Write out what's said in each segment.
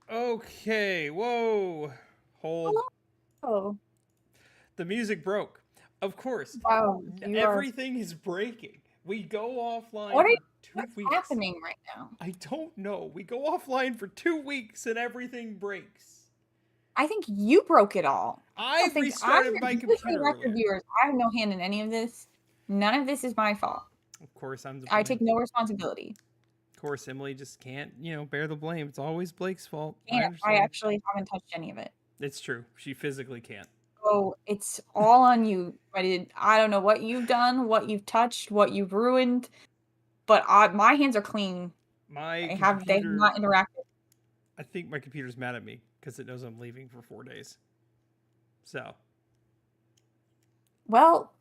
Okay, whoa. Hold. Oh, The music broke. Of course, wow. You are. everything is breaking. We go offline What are you, for two what's weeks. happening right now? I don't know. We go offline for 2 weeks and everything breaks. I think you broke it all. I I don't think I'm restarted my just for the computer record, earlier. viewers. I have no hand in any of this. None of this is my fault. Of course, I'm to I blame. take no responsibility. Of course, Emily just can't, bear the blame. It's always Blake's fault. I And I understand. actually haven't touched any of it. It's true. She physically can't. So it's all on you. I don't know what you've done, what you've touched, what you've ruined, but my hands are clean. My They have computer, not interacted. I think my computer's mad at me because it knows I'm leaving for 4 days. So, Well,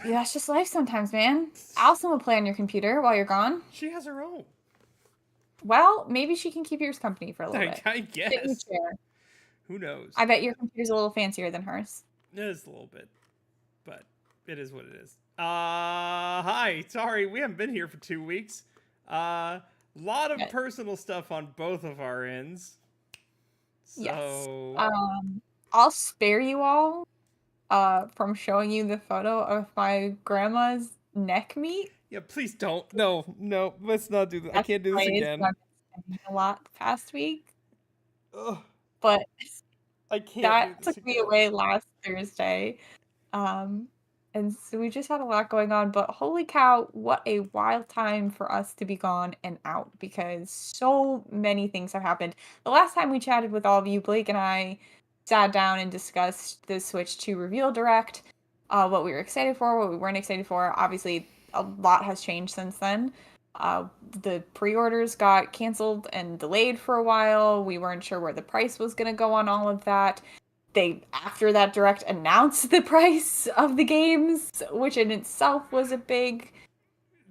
yeah, that's just life sometimes, man. Allison will play on your computer while you're gone. she has her own. Well, maybe she can keep yours company for a little I, bit. I Sit in your guess. chair. Who knows? I bet your computer's a little fancier than hers. It is a little bit, but it is what it is. Hi. Sorry, we haven't been here for 2 weeks. Lot of But personal stuff on both of our ends. yes. So, I'll spare you all from showing you the photo of my grandma's neck meat. yeah, please don't. No, no, let's not do that. I That's can't do the this phrase that again. I've been spending a lot the past week. Ugh, But I can't do that this took me again. away last Thursday. Um, and so we just had a lot going on, but holy cow, what a wild time for us to be gone and out because so many things have happened. The last time we chatted with all of you, Blake and I sat down and discussed the Switch 2 Reveal Direct, what we were excited for, what we weren't excited for. Obviously, a lot has changed since then. The pre-orders got canceled and delayed for a while. We weren't sure where the price was going to go on all of that. They, after that direct, announced the price of the games, which in itself was a big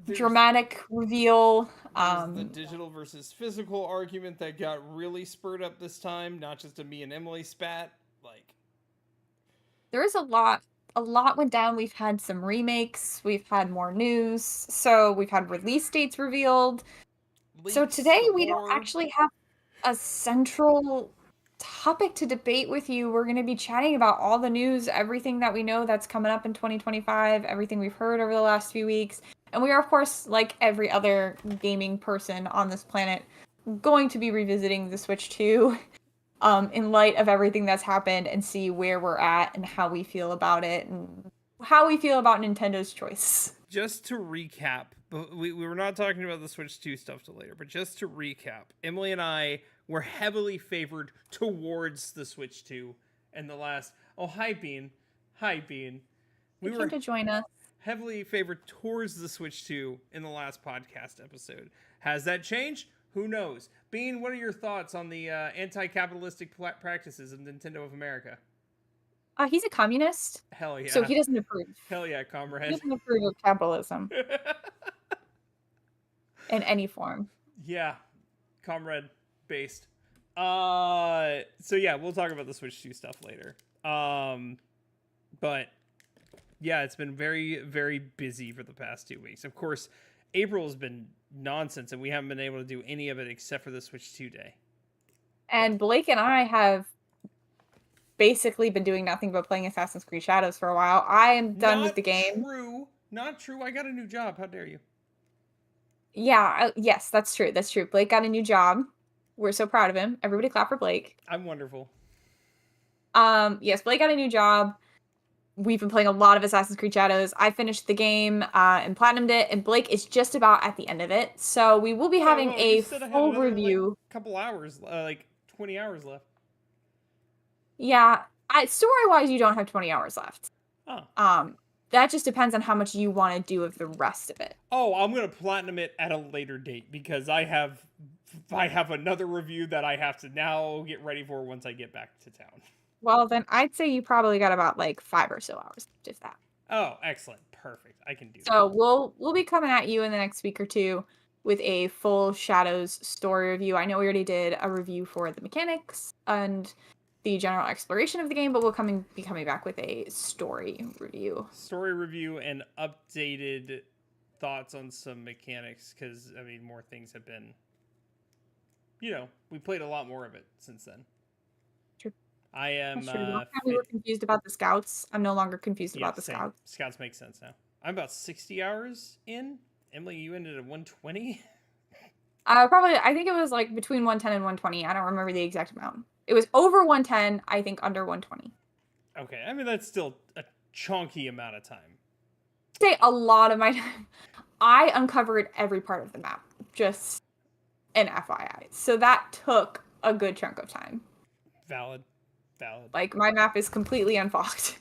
There's dramatic reveal. there's the digital versus physical argument that got really spurred up this time, not just a me and Emily spat. Like, There is a lot went down. We've had some remakes, we've had more news, so we've had release dates revealed. So leaks today we don't galore. actually have a central topic to debate with you. We're going to be chatting about all the news, everything that we know that's coming up in 2025, everything we've heard over the last few weeks. And we are, of course, like every other gaming person on this planet, going to be revisiting the Switch 2 in light of everything that's happened and see where we're at and how we feel about it and how we feel about Nintendo's choice. Just to recap, we were not talking about the Switch 2 stuff till later, but just to recap, Emily and I were heavily favored towards the Switch 2 in the last. Oh, hi, Bean. Hi, Bean. You We came were to join us. heavily favored towards the Switch 2 in the last podcast episode. Has that changed? Who knows? Bean, what are your thoughts on the anti capitalistic practices of Nintendo of America? He's a communist, Hell so yeah. he doesn't approve. Hell yeah, He comrade. doesn't approve of capitalism in any form. Yeah, comrade based. So yeah, we'll talk about the Switch 2 stuff later. But yeah, it's been very, very busy for the past 2 weeks. Of course, April has been nonsense, and we haven't been able to do any of it except for the Switch 2 day. And Blake and I have basically been doing nothing but playing Assassin's Creed Shadows for a while. I am done with the Not game. true. Not true. I got a new job. How dare you? Yeah, yes, that's true. That's true. Blake got a new job. We're so proud of him. Everybody clap for Blake. I'm wonderful. Yes, Blake got a new job. We've been playing a lot of Assassin's Creed Shadows. I finished the game and platinumed it, and Blake is just about at the end of it. So we will be Whoa, having whoa! You a said I had full another like review. couple hours, like 20 hours left. Yeah, story-wise, you don't have 20 hours left. Oh. That just depends on how much you want to do of the rest of it. Oh, I'm gonna platinum it at a later date because I have another review that I have to now get ready for once I get back to town. Well, then I'd say you probably got about like 5 or so hours, if that. Oh, excellent. Perfect. I can do that. So we'll be coming at you in the next week or two with a full Shadows story review. I know we already did a review for the mechanics and the general exploration of the game, but we'll be coming back with a story review. Story review and updated thoughts on some mechanics because, I mean, more things have been we played a lot more of it since then. True. I am. That's true. Last time we were confused about the scouts. I'm no longer confused Yeah, about the same. scouts. Scouts make sense now. I'm about 60 hours in. Emily, you ended at 120. Probably. I think it was like between 110 and 120. I don't remember the exact amount. It was over 110. I think under 120. Okay, I mean that's still a chunky amount of time. Say a lot of my time. I uncovered every part of the map. Just an FYI. So that took a good chunk of time. Valid. Like my map is completely unfogged.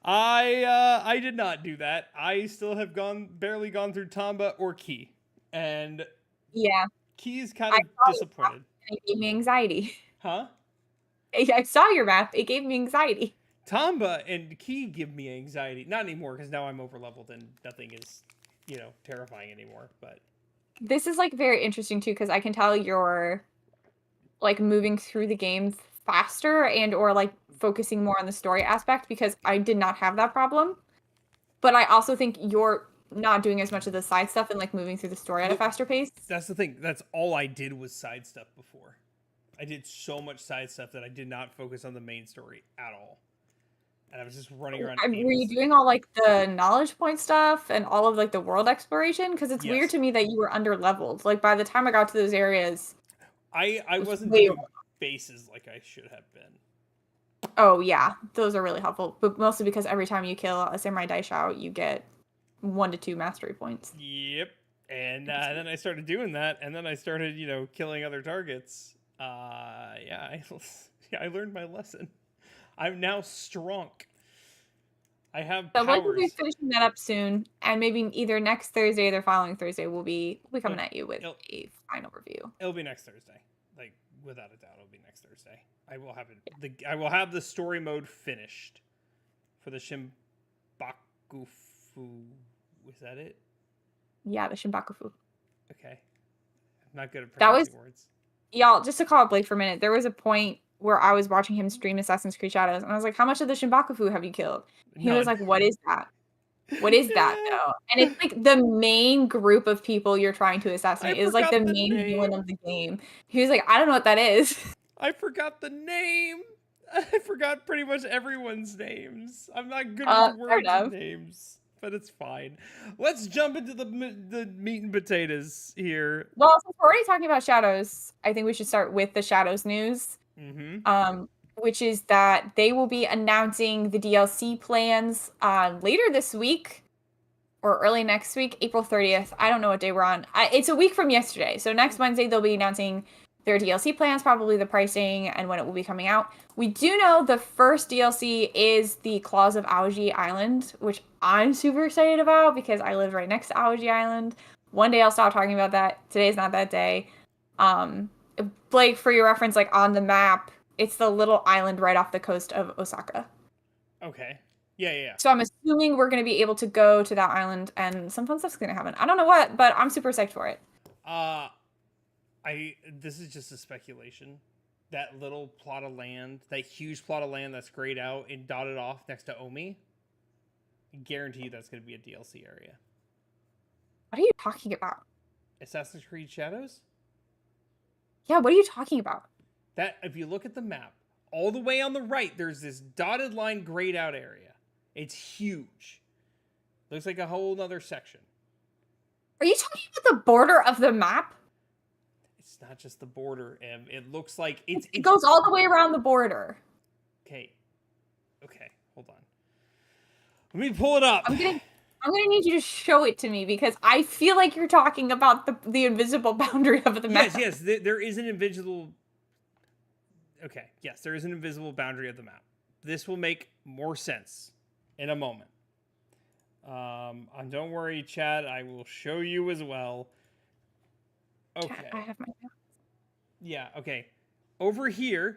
I did not do that. I still have barely gone through Tamba or Key, and Yeah, Key's kind of disappointed. It gave me anxiety. Huh? I saw your map. It gave me anxiety. Tamba and Key give me anxiety. Not anymore, because now I'm overleveled and nothing is, terrifying anymore. But this is like very interesting too, because I can tell you're like moving through the game faster and or like focusing more on the story aspect, because I did not have that problem. But I also think you're not doing as much of the side stuff and like moving through the story at a faster pace. That's the thing. That's all I did was side stuff before. I did so much side stuff that I did not focus on the main story at all. And I was just running around. Were you doing all like the knowledge point stuff and all of like the world exploration? Because it's weird to me that you were under leveled. Like by the time I got to those areas, I wasn't doing bases like I should have been. Oh yeah, those are really helpful, but mostly because every time you kill a samurai daishao, you get 1 to 2 mastery points. Yep. And then I started doing that, and then I started, killing other targets. I learned my lesson. I'm now strong. I have powers. So we'll be finishing that up soon, and maybe either next Thursday or the following Thursday we'll be coming at you with a final review. It'll be next Thursday, like without a doubt. It'll be next Thursday. I will have it. Yeah. I will have the story mode finished for the Shimbakufu. Was that it? Yeah, the Shimbakufu. Okay. I'm not good at pronouncing words. Y'all, just to call up Blake for a minute, there was a point where I was watching him stream Assassin's Creed Shadows, and I was like, how much of the Shimbakufu have you killed? He was like, what is that? What is that, though? And it's like the main group of people you're trying to assassinate. Is like the main villain of the game. He was like, I don't know what that is. I forgot the name. I forgot pretty much everyone's names. I'm not good with words and names. But it's fine. Let's jump into the meat and potatoes here. Well, since we're already talking about Shadows, I think we should start with the Shadows news. Mm-hmm. Which is that they will be announcing the DLC plans later this week or early next week, April 30th. I don't know what day we're on. It's a week from yesterday. So next Wednesday, they'll be announcing their DLC plans, probably the pricing and when it will be coming out. We do know the first DLC is the Claws of Aoji Island, which I'm super excited about because I live right next to Aoji Island. One day I'll stop talking about that. Today's not that day. Blake, for your reference, like on the map, it's the little island right off the coast of Osaka. Okay. Yeah. So I'm assuming we're going to be able to go to that island and some fun stuff's going to happen. I don't know what, but I'm super psyched for it. This is just a speculation. That little plot of land, that huge plot of land that's grayed out and dotted off next to Omi, I guarantee you that's going to be a DLC area. What are you talking about? Assassin's Creed Shadows? Yeah, what are you talking about? That, if you look at the map, all the way on the right, there's this dotted line grayed out area. It's huge. Looks like a whole nother section. Are you talking about the border of the map? It's not just the border, Em. It looks like it goes all the way around the border. Okay, hold on. Let me pull it up. I'm gonna need you to show it to me because I feel like you're talking about the invisible boundary of the map. Yes, there is an invisible. Okay, yes, there is an invisible boundary of the map. This will make more sense in a moment. Don't worry, Chad. I will show you as well. Okay. Chat, I have my map. Yeah. Okay. Over here's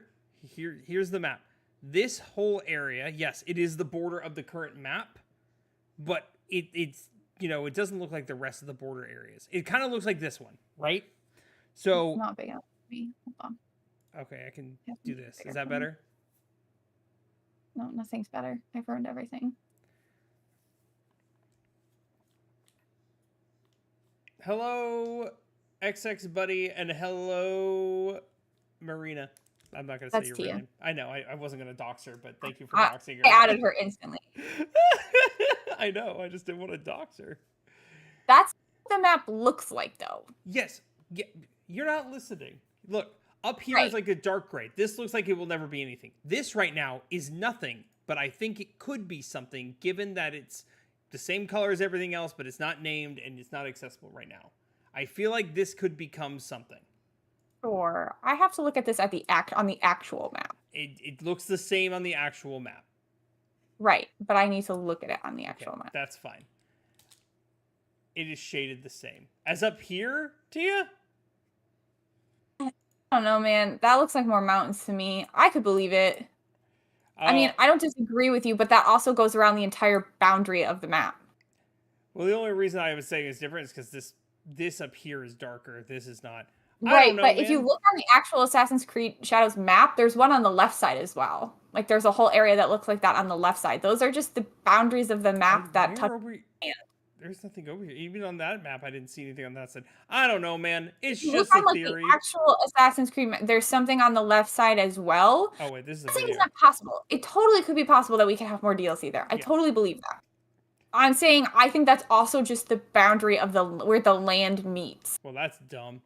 the map. This whole area, yes, it is the border of the current map, but it's it doesn't look like the rest of the border areas. It kind of looks like this one, right? So it's not big enough for me. Hold on. Okay, I can do this. Is that better? No, nothing's better. I've ruined everything. Hello, XX Buddy, and hello, Marina. I'm not going to say That's your real Tia. name. I know, I wasn't going to dox her, but thank you for I, doxing I her. added her instantly. I know, I just didn't want to dox her. That's what the map looks like, though. Yes, yeah, you're not listening. Look, up here is Right. like a dark gray. This looks like it will never be anything. This right now is nothing, but I think it could be something given that it's the same color as everything else, but it's not named and it's not accessible right now. I feel like this could become something. Sure. I have to look at this at the on the actual map. It looks the same on the actual map. Right, but I need to look at it on the Okay, actual map. that's fine. It is shaded the same as up here, Tia. I don't know, man. That looks like more mountains to me. I could believe it. I mean, I don't disagree with you, but that also goes around the entire boundary of the map. Well, the only reason I was saying it's different is because this up here is darker. This is not. I Right, don't know, but man. if you look on the actual Assassin's Creed Shadows map, there's one on the left side as well. Like there's a whole area that looks like that on the left side. Those are just the boundaries of the map that touch. There's nothing over here. Even on that map, I didn't see anything on that side. I don't know, man. It's If you just look on a like theory. the actual Assassin's Creed map, there's something on the left side as well. Oh wait, this is a I'm saying video. it's not possible. It totally could be possible that we could have more DLC there. I totally believe that. I'm saying I think that's also just the boundary of the where the land meets. Well, that's dumb.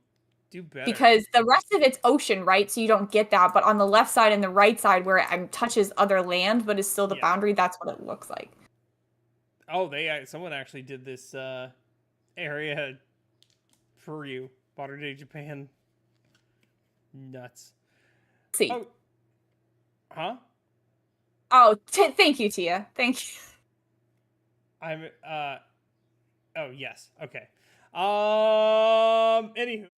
Do better. Because the rest of it's ocean, right? So you don't get that. But on the left side and the right side where it touches other land, but is still the boundary, that's what it looks like. Oh, someone actually did this area for you. Modern Day Japan. Nuts. Let's see. Oh. Huh? Oh, thank you, Tia. Thank you. I'm oh yes. Okay. Anywho.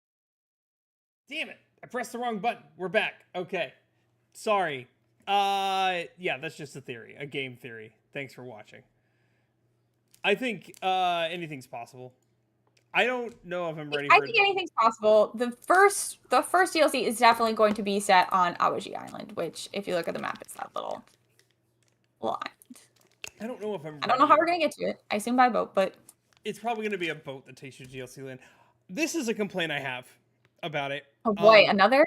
Damn it. I pressed the wrong button. We're back. Okay. Sorry. Yeah, that's just a theory, a game theory. Thanks for watching. I think anything's possible. I don't know if I'm ready for I think anything's possible. The first DLC is definitely going to be set on Awaji Island, which if you look at the map, it's that little island. I don't know if I'm ready. I don't know how we're gonna get to it. I assume by boat, but it's probably gonna be a boat that takes you to DLC land. This is a complaint I have about it. Oh boy, another?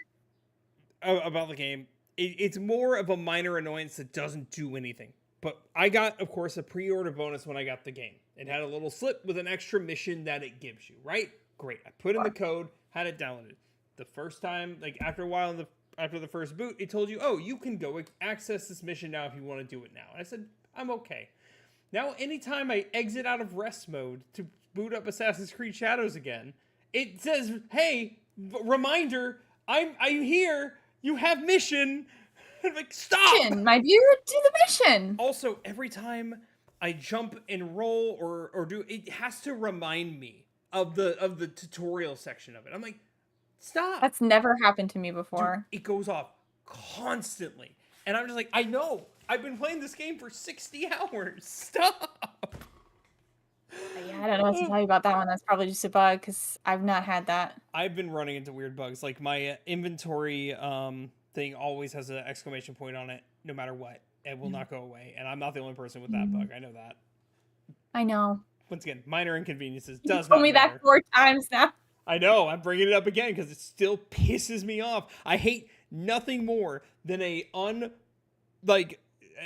About the game. It's more of a minor annoyance that doesn't do anything. But I got, of course, a pre-order bonus when I got the game. It had a little slip with an extra mission that it gives you, right? Great. I put in the code, had it downloaded. The first time, like after a while, after the first boot, it told you, oh, you can go access this mission now if you want to do it now. And I said, I'm okay. Now, anytime I exit out of rest mode to boot up Assassin's Creed Shadows again, it says, hey, reminder, I'm here. You have mission. I'm like, stop! Mission, my dear, do the mission. Also, every time I jump and roll or do, it has to remind me of the tutorial section of it. I'm like, stop! That's never happened to me before. Dude, it goes off constantly, and I'm just like, I know. I've been playing this game for 60 hours. Stop! Yeah, I don't know what to tell you about that one. That's probably just a bug because I've not had that. I've been running into weird bugs. Like my inventory thing always has an exclamation point on it, no matter what. It will not go away, and I'm not the only person with that bug. I know that. I know. Once again, minor inconveniences. You Does told not me matter. that 4 times now. I know. I'm bringing it up again because it still pisses me off. I hate nothing more than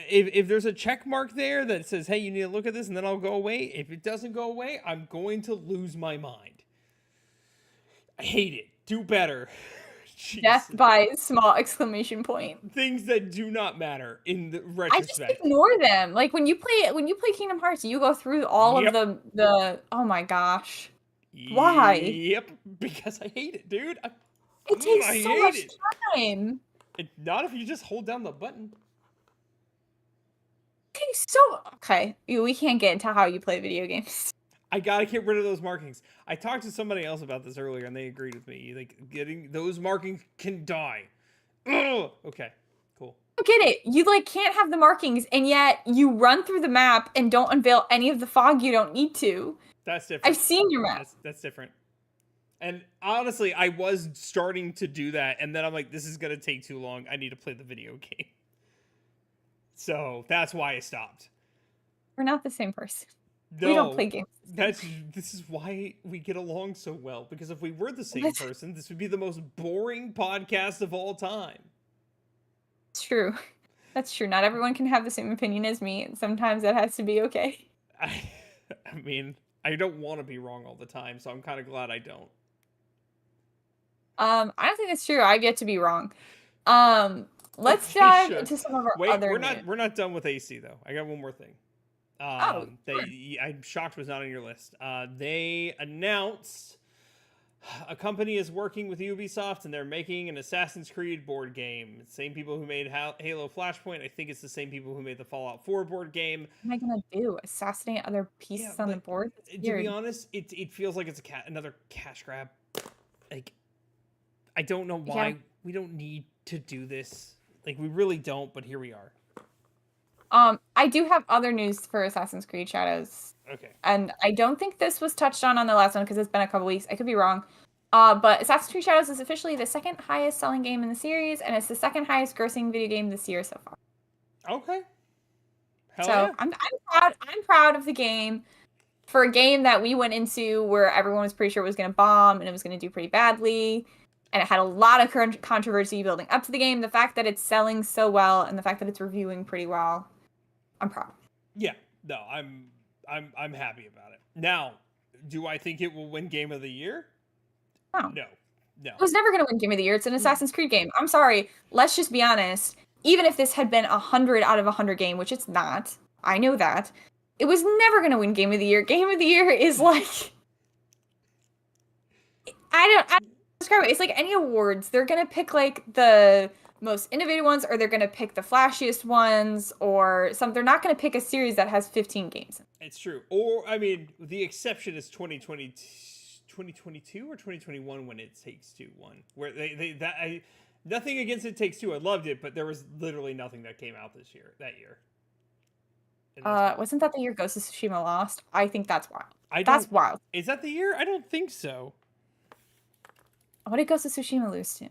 if there's a check mark there that says, hey, you need to look at this, and then I'll go away. If it doesn't go away, I'm going to lose my mind. I hate it. Do better. Death by small exclamation point. Things that do not matter in the retrospect. I just ignore them. Like when you play Kingdom Hearts, you go through all of the oh my gosh. Why? Yep, because I hate it, dude. It takes so much time. Not if you just hold down the button. It takes so okay. We can't get into how you play video games. I gotta get rid of those markings. I talked to somebody else about this earlier, and they agreed with me. Like, getting those markings can die. Ugh! Okay, cool. I get it. You can't have the markings, and yet you run through the map and don't unveil any of the fog you don't need to. That's different. I've seen your map. That's different. And honestly, I was starting to do that, and then I'm like, this is gonna take too long. I need to play the video game. So that's why I stopped. We're not the same person. We don't No, play games. this is why we get along so well. Because if we were the same person, this would be the most boring podcast of all time. It's true. That's true. Not everyone can have the same opinion as me, and sometimes that has to be okay. I mean, I don't want to be wrong all the time, so I'm kind of glad I don't. I don't think that's true. I've yet to be wrong. Let's Okay, dive sure. into some of our Wait, other news. we're not done with AC though. I got one more thing. Oh, sure. I'm shocked was not on your list. They announced a company is working with Ubisoft and they're making an Assassin's Creed board game. Same people who made Halo Flashpoint. I think it's the same people who made the Fallout 4 board game. What am I gonna do? Assassinate other pieces on the board? To be honest, it feels like it's another cash grab. Like, I don't know why we don't need to do this. Like, we really don't, but here we are. I do have other news for Assassin's Creed Shadows. Okay. And I don't think this was touched on the last one because it's been a couple weeks. I could be wrong. But Assassin's Creed Shadows is officially the second highest selling game in the series, and it's the second highest grossing video game this year so far. Okay. Hell yeah. I'm proud. I'm proud of the game. For a game that we went into where everyone was pretty sure it was going to bomb and it was going to do pretty badly, and it had a lot of controversy building up to the game, the fact that it's selling so well and the fact that it's reviewing pretty well, I'm proud. Yeah, no, I'm happy about it. Now, do I think it will win Game of the Year? No. It was never going to win Game of the Year. It's an Assassin's Creed game. I'm sorry. Let's just be honest. Even if this had been 100 out of 100 game, which it's not, I know that, it was never going to win Game of the Year. Game of the Year is like, I don't describe it. It's like any awards. They're going to pick like the most innovative ones, or they're going to pick the flashiest ones, or some. They're not going to pick a series that has 15 games. It's true. Or, I mean, the exception is 2022 or 2021 when It Takes Two won. Where nothing against It Takes Two. I loved it, but there was literally nothing that came out that year. Wasn't that the year Ghost of Tsushima lost? I think that's wild. That's wild. Is that the year? I don't think so. What did Ghost of Tsushima lose to?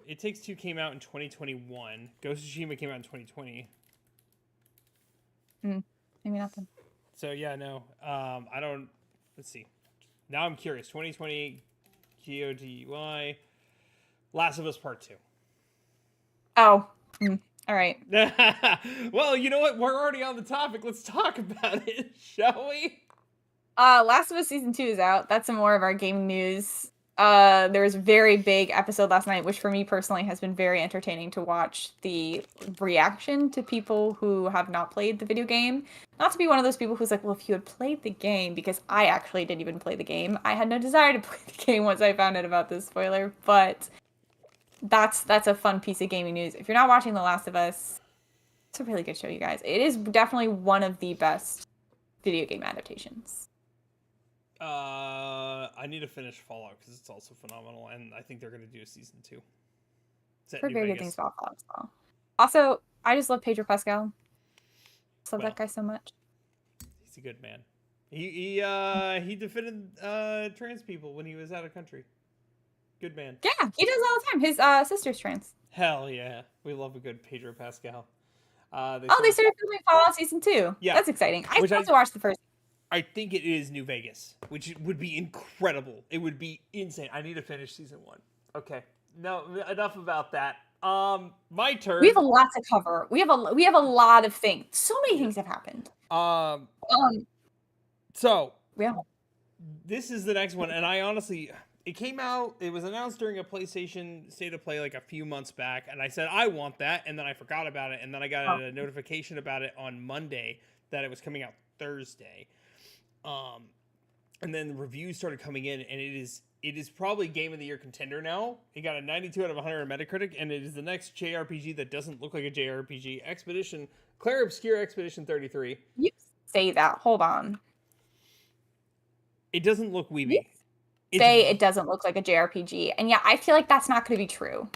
It Takes Two came out in 2021. Ghost of Tsushima came out in 2020. Maybe nothing. So yeah, no. I don't. Let's see. Now I'm curious. 2020, GOTY, Last of Us Part 2. Oh. All right. Well, you know what? We're already on the topic. Let's talk about it, shall we? Last of Us Season 2 is out. That's some more of our game news. There was a very big episode last night, which for me personally has been very entertaining to watch the reaction to people who have not played the video game. Not to be one of those people who's like, well, if you had played the game, because I actually didn't even play the game. I had no desire to play the game once I found out about this spoiler, but that's a fun piece of gaming news. If you're not watching The Last of Us, it's a really good show, you guys. It is definitely one of the best video game adaptations. I need to finish Fallout because it's also phenomenal, and I think they're going to do a season 2. I've heard very good things about Fallout as well. Also, I just love Pedro Pascal. Love that guy so much. He's a good man. He defended trans people when he was out of country. Good man. Yeah, he does all the time. His sister's trans. Hell yeah, we love a good Pedro Pascal. They started filming Fallout Season 2. Yeah, that's exciting. I still have to watch the first. I think it is New Vegas, which would be incredible. It would be insane. I need to finish season 1. Okay. No, enough about that. My turn. We have a lot to cover. We have a lot of things. So many things have happened. So yeah. This is the next one, and I honestly, it came out. It was announced during a PlayStation State of Play like a few months back, and I said I want that, and then I forgot about it, and then I got a notification about it on Monday that it was coming out Thursday. And then the reviews started coming in, and it is probably Game of the Year contender now. It got a 92 out of 100 on Metacritic, and it is the next JRPG that doesn't look like a JRPG. Claire Obscure Expedition 33. You say that. Hold on. It doesn't look weeby. It doesn't look like a JRPG, and yeah, I feel like that's not going to be true.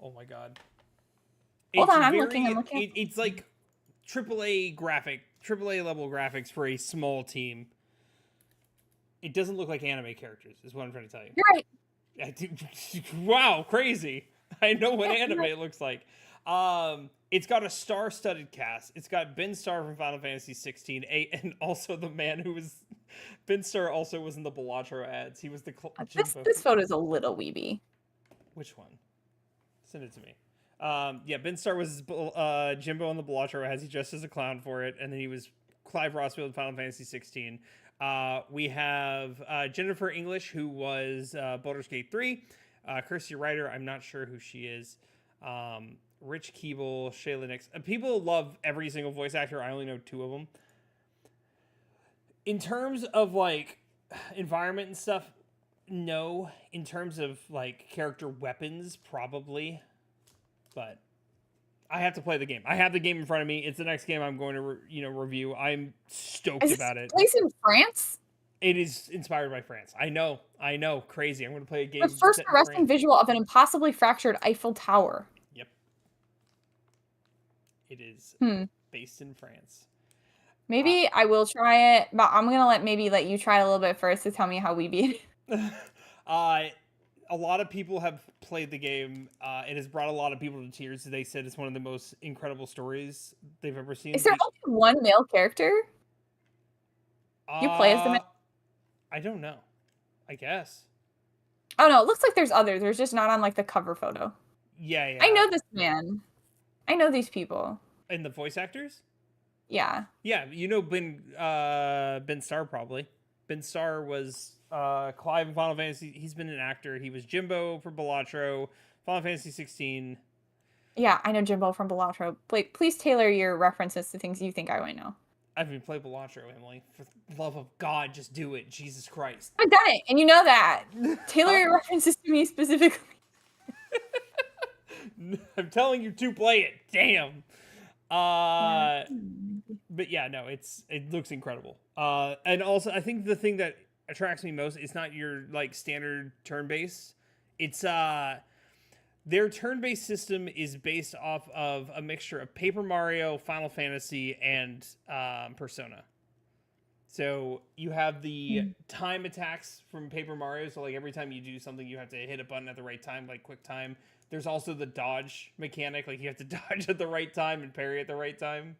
Oh my god. Hold on, I'm looking. It's like AAA level graphics for a small team. It doesn't look like anime characters, is what I'm trying to tell you. You're right. Wow, crazy. I know what anime looks like. It's got a star-studded cast. It's got Ben Starr from Final Fantasy 16, and also the man who was Ben Starr also was in the Balatro ads. He was the Jimbo. This photo is a little weeby. Which one? Send it to me. Yeah, Ben Starr was Jimbo on the Balatro ads. He dressed as a clown for it, and then he was Clive Rossfield in Final Fantasy 16. We have Jennifer English, who was Baldur's Gate 3. Kirsty Ryder, I'm not sure who she is. Rich Keeble, Shayla Nix. People love every single voice actor. I only know 2 of them. In terms of like environment and stuff, no. In terms of like character weapons, probably. But I have to play the game. I have the game in front of me. It's the next game I'm going to review. I'm stoked about it. Place in France? It is inspired by France. I know. Crazy. I'm going to play a game. The first arresting visual of an impossibly fractured Eiffel Tower. Yep. It is based in France. Maybe I will try it, but I'm going to let you try it a little bit first to tell me how we beat it. A lot of people have played the game. It has brought a lot of people to tears. They said it's one of the most incredible stories they've ever seen. Is there only one male character? You play as the man? I don't know. I guess. Oh, no. It looks like there's others. There's just not on, like, the cover photo. Yeah. I know this man. I know these people. And the voice actors? Yeah. Yeah, you know Ben Starr probably. Ben Starr was Clive in Final Fantasy. He's been an actor. He was Jimbo for Balatro, Final Fantasy 16. Yeah, I know Jimbo from Balatro. Blake, please tailor your references to things you think I might know. I haven't played Balatro, Emily. For the love of God, just do it. Jesus Christ. I've done it, and you know that. Tailor your references to me specifically. I'm telling you to play it. Damn. But yeah, no, it looks incredible. And also, I think the thing that attracts me most is not your like standard turn-based. It's their turn-based system is based off of a mixture of Paper Mario, Final Fantasy, and Persona. So you have the time attacks from Paper Mario. So like every time you do something, you have to hit a button at the right time, like quick time. There's also the dodge mechanic, like you have to dodge at the right time and parry at the right time.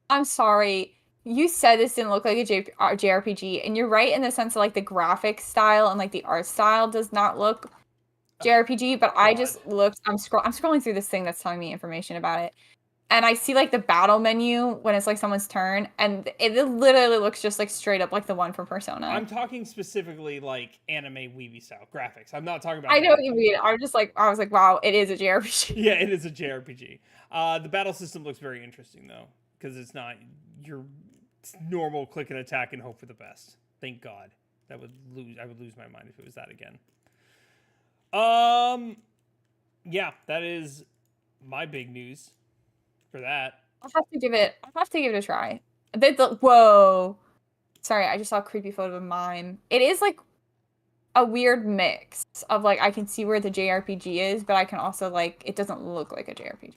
I'm sorry. You said this didn't look like a JRPG, and you're right in the sense of like the graphic style and like the art style does not look JRPG, but I just looked, I'm scrolling through this thing that's telling me information about it. And I see like the battle menu when it's like someone's turn, and it literally looks just like straight up like the one from Persona. I'm talking specifically like anime weeby style graphics. I'm not talking about. I know what you mean. I was like, wow, it is a JRPG. Yeah, it is a JRPG. The battle system looks very interesting though, because it's not your normal click and attack and hope for the best. Thank God. I would lose my mind if it was that again. Yeah, that is my big news for that. I'll have to give it a try. Whoa. Sorry, I just saw a creepy photo of mime. It is like a weird mix of like I can see where the JRPG is, but I can also like it doesn't look like a JRPG.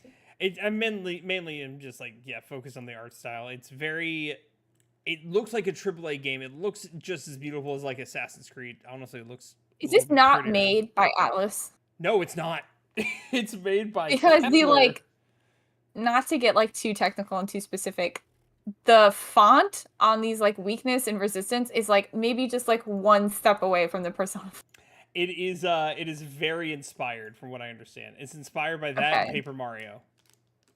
I mainly am just like focus on the art style. It looks like a AAA game. It looks just as beautiful as like Assassin's Creed. Honestly, it looks. Is this not made by Atlas? No, it's not. It's made by because Kepler. the like, not to get like too technical and too specific, the font on these like weakness and resistance is like maybe just like one step away from the Persona. It is very inspired from what I understand. It's inspired by that Paper Mario.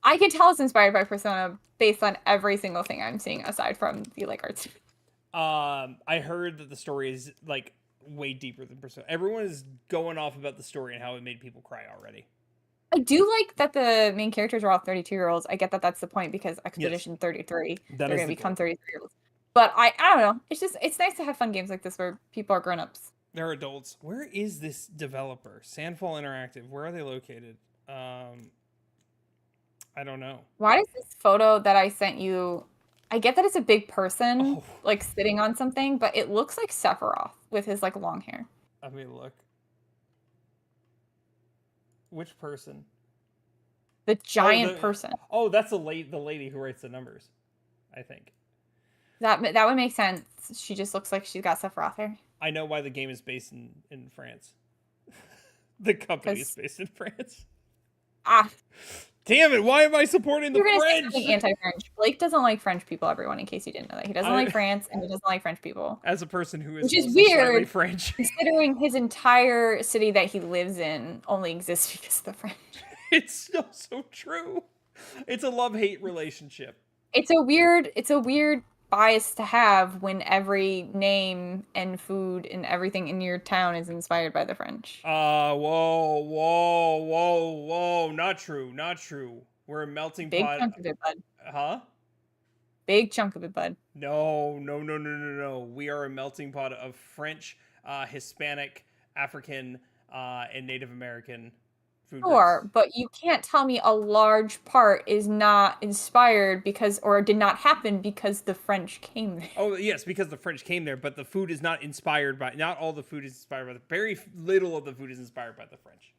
I can tell it's inspired by Persona based on every single thing I'm seeing aside from the like arts. I heard that the story is like way deeper than Persona. Everyone is going off about the story and how it made people cry already. I do like that the main characters are all 32-year-olds. I get that that's the point because Expedition 33, they're going to become 33-year-olds. But I don't know. It's nice to have fun games like this where people are grown-ups. They're adults. Where is this developer? Sandfall Interactive. Where are they located? I don't know. Why does this photo that I sent you... I get that it's a big person, like, sitting on something, but it looks like Sephiroth with his, like, long hair. Let me look. Which person? The giant person. Oh, that's the lady who writes the numbers, I think. That would make sense. She just looks like she's got Sephiroth hair. I know why the game is based in France. The company is based in France. Ah, Damn it! Why am I supporting the you're gonna say French? something anti-French. Blake doesn't like French people, everyone, in case you didn't know that. He doesn't like France, and he doesn't like French people. As a person who is Which is also slightly weird, French, considering his entire city that he lives in only exists because of the French. it's still so true. It's a love-hate relationship. It's a weird bias to have when every name and food and everything in your town is inspired by the French. Whoa. Not true. Not true. We're a melting Big pot. chunk of it, bud. Huh? Big chunk of it, bud. No. We are a melting pot of French, Hispanic, African, and Native American food Sure, groups. but you can't tell me a large part is not inspired because, or did not happen because the French came there. Oh, yes, because the French came there, but the food is not inspired by, not all the food is inspired by, very little of the food is inspired by the French.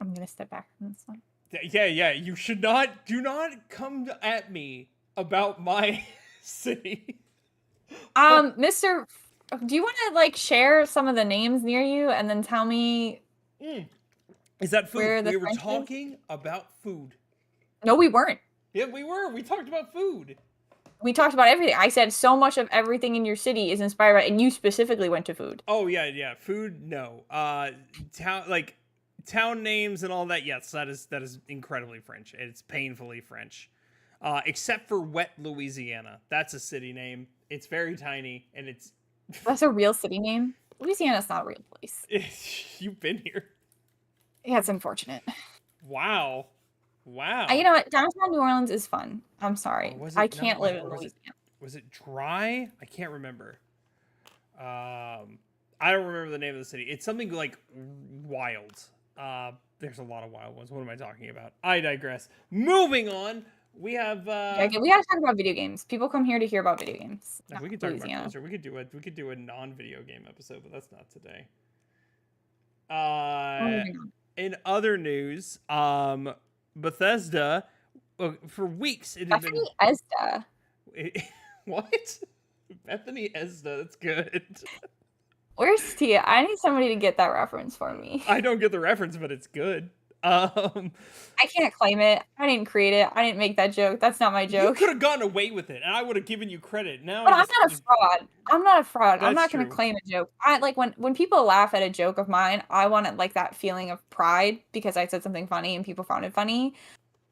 I'm gonna step back from this one. Yeah, you should not, do not come at me about my city. Mr. Do you want to like share some of the names near you and then tell me Is that food? where the We were French is? talking about food. No, we weren't. Yeah, we were. We talked about food. We talked about everything. I said so much of everything in your city is inspired by, and you specifically went to food. Oh yeah. Food, no. Town names and all that. Yes, that is incredibly French. It's painfully French. Except for Wet Louisiana. That's a city name. It's very tiny and it's That's a real city name. Louisiana's not a real place. you've been here. Yeah, it's unfortunate. Wow. You know what? Downtown New Orleans is fun. I'm sorry. Was I it- can't no, live wait, in was it- Louisiana. Was it dry? I can't remember. I don't remember the name of the city. It's something like wild. There's a lot of wild ones. What am I talking about? I digress. Moving on. We have Yeah, okay, we gotta talk about video games. People come here to hear about video games. we could talk about closer. We could do a non-video game episode, but that's not today. In other news, Bethesda for weeks it had Bethany Esda. what? Bethany Esda, that's good. Where's Tia? I need somebody to get that reference for me. I don't get the reference, but it's good. I can't claim it. I didn't create it. I didn't make that joke. That's not my You joke. could have gotten away with it, and I would have given you credit. Now, But I'm not a fraud. I'm not a fraud. I'm That's not going to true. claim a joke. I like when people laugh at a joke of mine, I want it like that feeling of pride because I said something funny and people found it funny.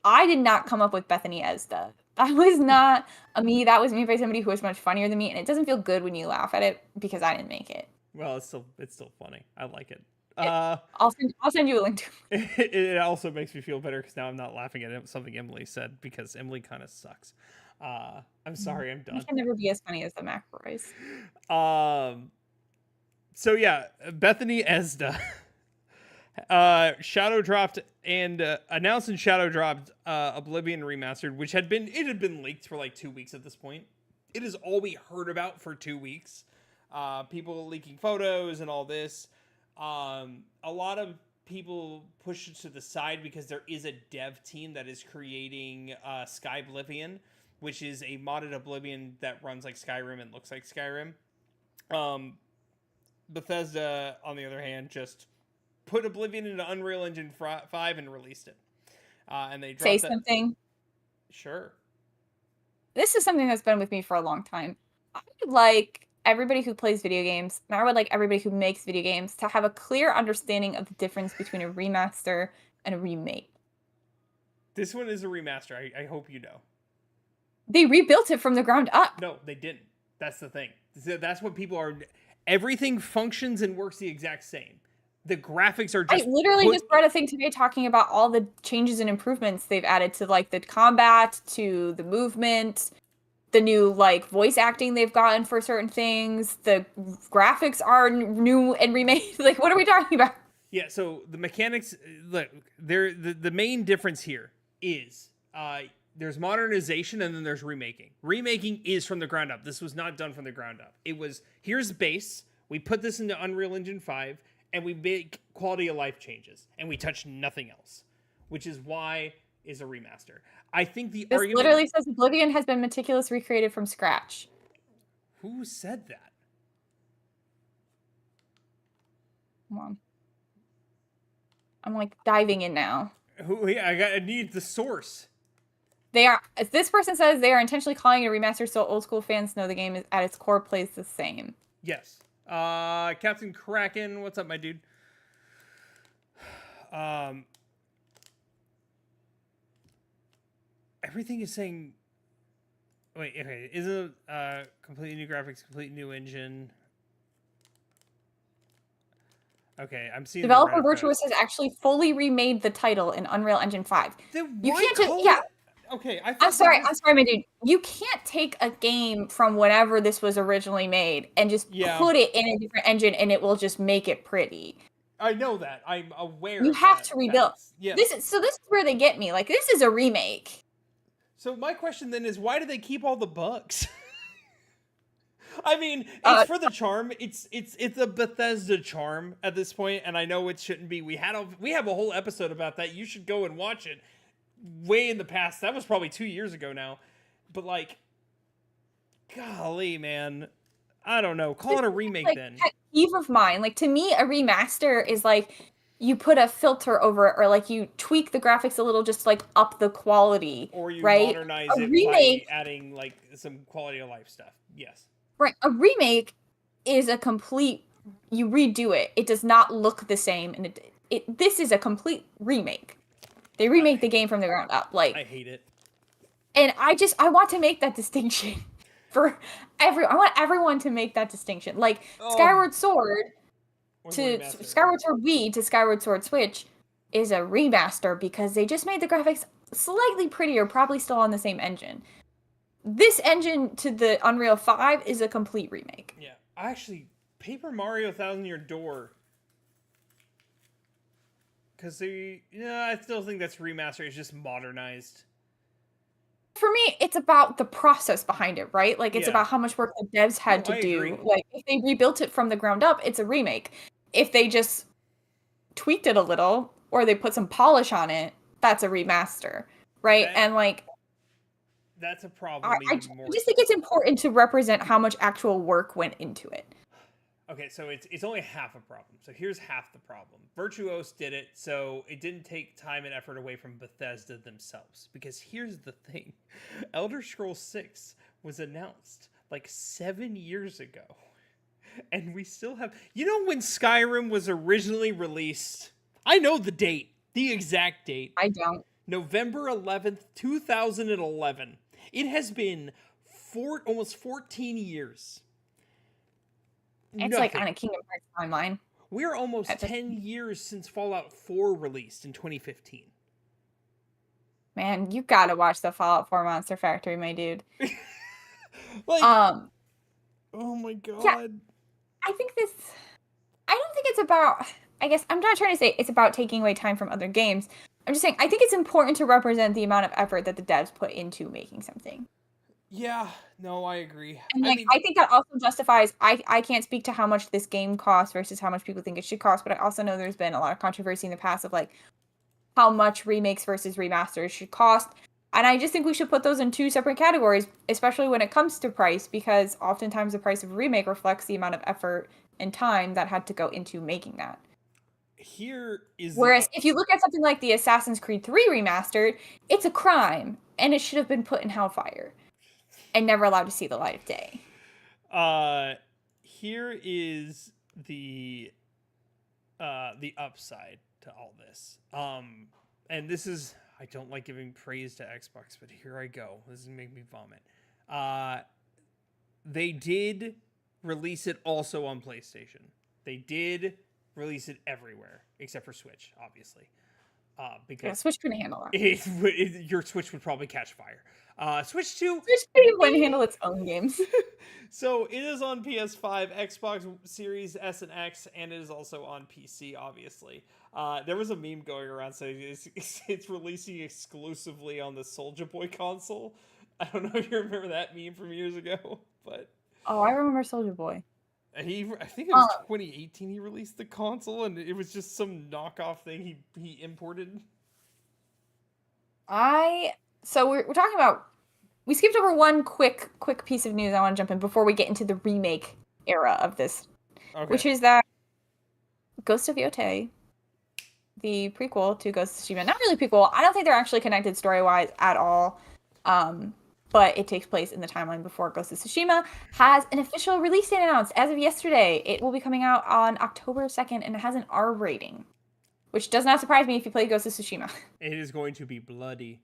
I did not come up with Bethany Esda. That was not a me. That was made by somebody who was much funnier than me, and it doesn't feel good when you laugh at it because I didn't make it. Well, it's still funny. I like it. I'll send you a link to it. It also makes me feel better because now I'm not laughing at something Emily said because Emily kind of sucks. I'm sorry, I'm You done. can never be as funny as the McElroys. So yeah, Bethany Esda shadow dropped and announced and shadow dropped Oblivion Remastered, which had been leaked for like 2 weeks at this point. It is all we heard about for 2 weeks. People leaking photos and all this. A lot of people push it to the side because there is a dev team that is creating Sky Oblivion, which is a modded Oblivion that runs like Skyrim and looks like Skyrim. Bethesda, on the other hand, just put Oblivion into Unreal Engine 5 and released it. And they dropped Say that. something. Sure. This is something that's been with me for a long time. I would like everybody who plays video games, and I would like everybody who makes video games to have a clear understanding of the difference between a remaster and a remake. This one is a remaster. I hope you know. They rebuilt it from the ground up. No, they didn't. That's the thing. That's what people are. Everything functions and works the exact same. The graphics are just. I literally just read a thing today talking about all the changes and improvements they've added to like the combat, to the movement, the new like voice acting they've gotten for certain things. The graphics are new and remade. Like, what are we talking about? Yeah, so the mechanics, look, the main difference here is there's modernization and then there's remaking. Remaking is from the ground up. This was not done from the ground up. It was, here's base, we put this into Unreal Engine 5, and we make quality of life changes, and we touch nothing else, which is why is a remaster. I think the This argument... literally says Oblivion has been meticulously recreated from scratch. Who said that? Come on. I'm like diving in now. I need the source. They are, as this person says, they are intentionally calling it a remaster so old school fans know the game is at its core plays the same. Yes. Captain Kraken, what's up, my dude? Everything is saying. Wait, okay. Isn't completely new graphics, completely new engine? Okay, I'm seeing Developer Virtuous has actually fully remade the title in Unreal Engine 5. Then You why can't just, call yeah. it? Okay, I I'm thought sorry, that was... I'm sorry, my dude. You can't take a game from whenever this was originally made and just put it in a different engine and it will just make it pretty. I know that. I'm aware You of have that to rebuild. Yes. This is where they get me. Like, this is a remake. So my question then is, why do they keep all the bugs? I mean, it's for the charm. It's a Bethesda charm at this point, and I know it shouldn't be. We have a whole episode about that. You should go and watch it. Way in the past. That was probably 2 years ago now. But like, golly, man, I don't know. Call it a remake like, then. Pet peeve of mine. Like, to me, a remaster is like you put a filter over it, or like you tweak the graphics a little, just to, like, up the quality, or you right? modernize A it remake, by adding like some quality of life stuff. Yes. right? A remake is a complete. You redo it. It does not look the same, and this is a complete remake. They remake the game from the ground up. Like, I hate it. And I want to make that distinction for I want everyone to make that distinction. Like, Skyward Sword to Skyward Sword Wii to Skyward Sword Switch is a remaster because they just made the graphics slightly prettier, probably still on the same engine. This engine to the Unreal 5 is a complete remake. Yeah. Actually, Paper Mario Thousand Year Door. Because I still think that's remastered. It's just modernized. For me, it's about the process behind it, right? Like, it's about how much work the devs had to do. Agree. Like, if they rebuilt it from the ground up, it's a remake. If they just tweaked it a little, or they put some polish on it, that's a remaster, right? And like, that's a problem. I just think it's important to represent how much actual work went into it. Okay, so it's only half a problem. So here's half the problem. Virtuos did it, so it didn't take time and effort away from Bethesda themselves. Because here's the thing. Elder Scrolls 6 was announced like 7 years ago. And we still have... You know when Skyrim was originally released? I know the date. The exact date. I don't. November 11th, 2011. It has been almost 14 years. It's like on a Kingdom Hearts timeline. We're almost 10 years since Fallout 4 released in 2015. Man, you gotta watch the Fallout 4 Monster Factory, my dude. Like, oh my god. Yeah, I don't think it's about, I guess, I'm not trying to say it's about taking away time from other games. I'm just saying, I think it's important to represent the amount of effort that the devs put into making something. Yeah, no, I agree. And like, I think that also justifies, I can't speak to how much this game costs versus how much people think it should cost, but I also know there's been a lot of controversy in the past of like how much remakes versus remasters should cost. And I just think we should put those in two separate categories, especially when it comes to price, because oftentimes the price of a remake reflects the amount of effort and time that had to go into making that. Whereas if you look at something like the Assassin's Creed 3 remastered, it's a crime, and it should have been put in Hellfire and never allowed to see the light of day. Here is the upside to all this. And this is, I don't like giving praise to Xbox, but here I go. This is making me vomit. They did release it also on PlayStation. They did release it everywhere except for Switch, obviously. Because Switch couldn't handle that. Your Switch would probably catch fire. Switch 2 wouldn't handle its own games. So it is on PS5, Xbox Series S and X, and it is also on PC, obviously. There was a meme going around saying it's releasing exclusively on the Soulja Boy console. I don't know if you remember that meme from years ago, but... Oh, I remember Soulja Boy. And I think it was 2018 he released the console, and it was just some knockoff thing he imported. So we're talking about... We skipped over one quick piece of news I want to jump in before we get into the remake era of this. Okay. Which is that Ghost of Yotei the prequel to Ghost of Tsushima. Not really prequel. I don't think they're actually connected story-wise at all. But it takes place in the timeline before Ghost of Tsushima has an official release date announced as of yesterday. It will be coming out on October 2nd, and it has an R rating, which does not surprise me if you play Ghost of Tsushima. It is going to be bloody.